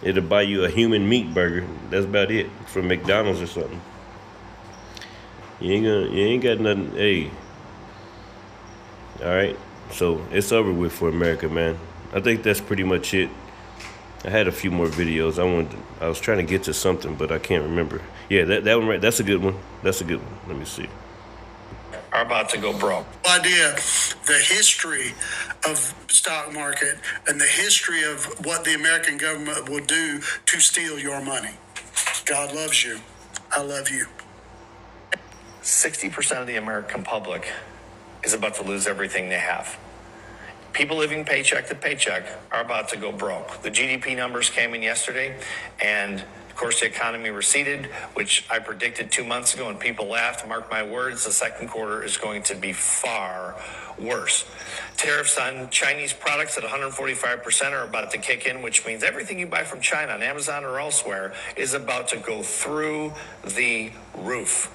It'll buy you a human meat burger. That's about it, from McDonald's or something. You ain't got nothing. Hey. All right. So it's over with for America, man. I think that's pretty much it. I had a few more videos. I was trying to get to something, but I can't remember. Yeah, that one right. That's a good one. That's a good one. Let me see. Are about to go broke. Idea, the history of stock market and the history of what the American government will do to steal your money. God loves you. I love you. 60% of the American public is about to lose everything they have. People living paycheck to paycheck are about to go broke. The GDP numbers came in yesterday, and of course the economy receded, which I predicted 2 months ago, and people laughed. Mark my words, the second quarter is going to be far worse. Tariffs on Chinese products at 145% are about to kick in, which means everything you buy from China on Amazon or elsewhere is about to go through the roof.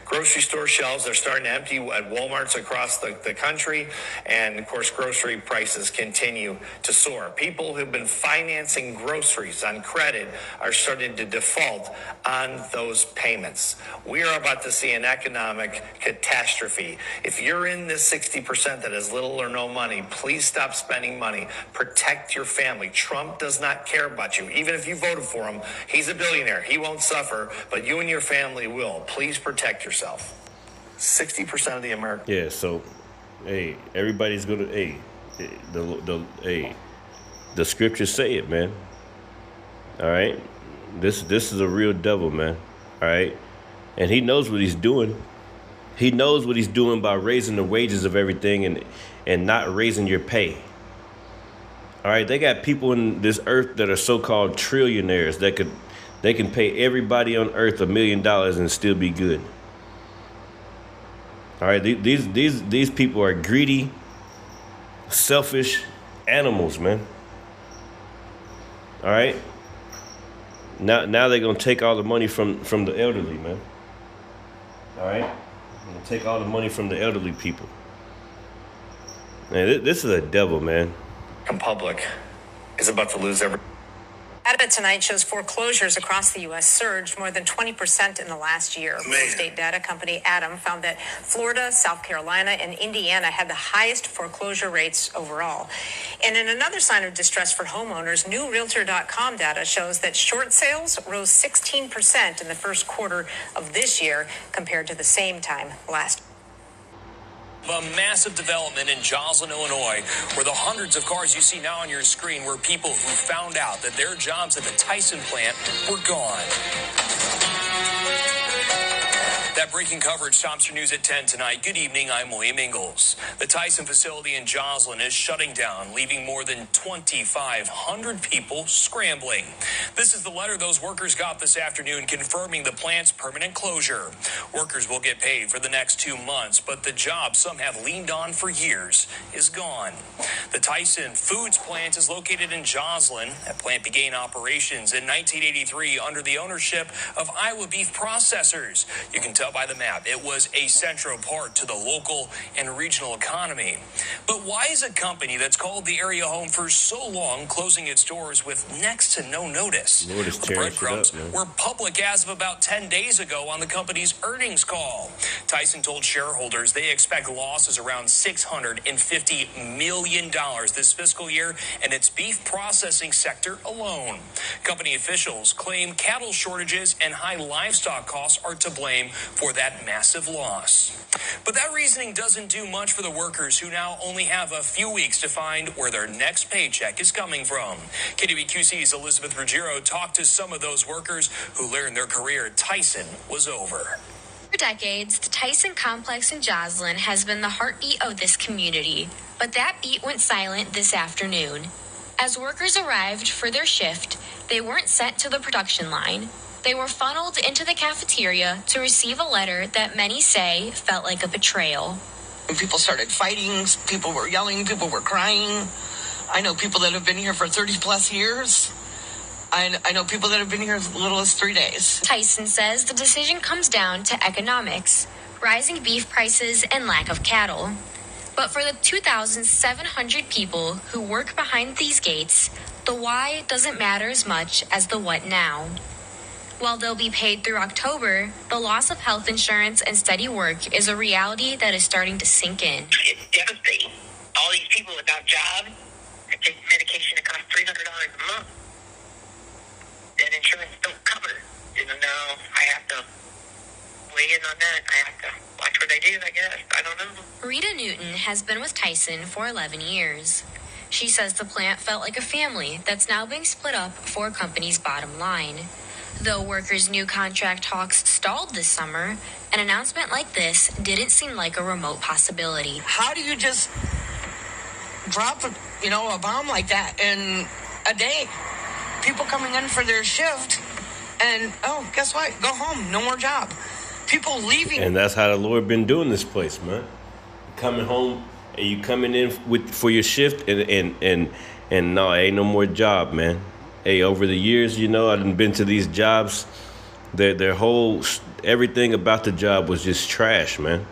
Grocery store shelves are starting to empty at Walmarts across the country. And, of course, grocery prices continue to soar. People who've been financing groceries on credit are starting to default on those payments. We are about to see an economic catastrophe. If you're in this 60% that has little or no money, please stop spending money. Protect your family. Trump does not care about you. Even if you voted for him, he's a billionaire. He won't suffer, but you and your family will. Please protect yourself. 60% of the American. Yeah, so, hey, everybody's gonna, hey, the scriptures say it, man. All right, this is a real devil, man. All right, and he knows what he's doing. He knows what he's doing by raising the wages of everything and not raising your pay. All right, they got people in this earth that are so-called trillionaires that they can pay everybody on earth $1 million and still be good. All right, these people are greedy, selfish animals, man. All right. Now they're gonna take all the money from the elderly, man. All right, they're gonna take all the money from the elderly people. Man, this is a devil, man. Public is about to lose every. Data tonight shows foreclosures across the U.S. surged more than 20% in the last year. Real estate data company Adam found that Florida, South Carolina, and Indiana had the highest foreclosure rates overall. And in another sign of distress for homeowners, new Realtor.com data shows that short sales rose 16% in the first quarter of this year compared to the same time last year. A massive development in Joslin, Illinois, where the hundreds of cars you see now on your screen were people who found out that their jobs at the Tyson plant were gone. That breaking coverage tops your news at 10 tonight. Good evening, I'm William Ingalls. The Tyson facility in Joslin is shutting down, leaving more than 2,500 people scrambling. This is the letter those workers got this afternoon confirming the plant's permanent closure. Workers will get paid for the next 2 months, but the job some have leaned on for years is gone. The Tyson Foods plant is located in Joslin. That plant began operations in 1983 under the ownership of Iowa Beef Processors. You can tell by the map, it was a central part to the local and regional economy. But why is a company that's called the area home for so long closing its doors with next to no notice? The breadcrumbs were public as of about 10 days ago on the company's earnings call. Tyson told shareholders they expect losses around $650 million this fiscal year in its beef processing sector alone. Company officials claim cattle shortages and high livestock costs are to blame for that massive loss. But that reasoning doesn't do much for the workers who now only have a few weeks to find where their next paycheck is coming from. KWQC's Elizabeth Ruggiero talked to some of those workers who learned their career at Tyson was over. For decades, the Tyson complex in Joslin has been the heartbeat of this community, but that beat went silent this afternoon. As workers arrived for their shift, they weren't sent to the production line. They were funneled into the cafeteria to receive a letter that many say felt like a betrayal. People started fighting, people were yelling, people were crying. I know people that have been here for 30 plus years. I know people that have been here as little as 3 days. Tyson says the decision comes down to economics, rising beef prices, and lack of cattle. But for the 2,700 people who work behind these gates, the why doesn't matter as much as the what now. While they'll be paid through October, the loss of health insurance and steady work is a reality that is starting to sink in. It's devastating. All these people without jobs that take medication that costs $300 a month that insurance don't cover. Now I have to weigh in on that. I have to watch what I do, I guess. I don't know. Rita Newton has been with Tyson for 11 years. She says the plant felt like a family that's now being split up for a company's bottom line. Though workers' new contract talks stalled this summer, an announcement like this didn't seem like a remote possibility. How do you just drop a bomb like that in a day? People coming in for their shift and, guess what? Go home. No more job. People leaving. And that's how the Lord been doing this place, man. Coming home and you coming in for your shift and no, ain't no more job, man. Hey, over the years, I've been to these jobs. Their whole, everything about the job was just trash, man.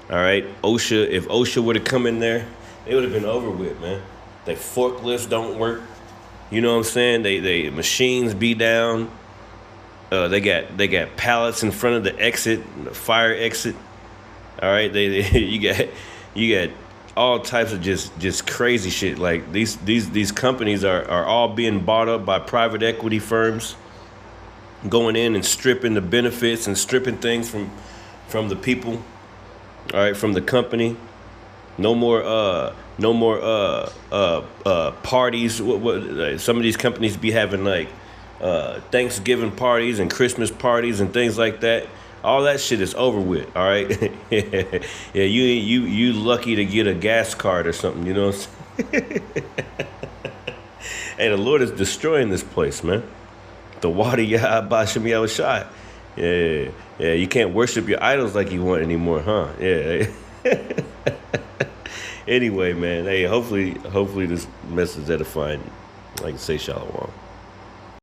All right, OSHA, if OSHA would have come in there, it would have been over with, man. They forklifts don't work. You know what I'm saying? They machines be down. They got pallets in front of the exit, the fire exit. All right, you got all types of just crazy shit. Like these companies are all being bought up by private equity firms, going in and stripping the benefits and stripping things from the people. All right, from the company. No more parties. What some of these companies be having like Thanksgiving parties and Christmas parties and things like that. All that shit is over with. All right. Yeah, you lucky to get a gas card or something. You know what I'm saying? Hey, the Lord is destroying this place, man. The water Yah Bashem Yahushai. Yeah. You can't worship your idols like you want anymore, huh? Yeah. Anyway, man. Hey, hopefully this message is edifying. Like I say, shalom.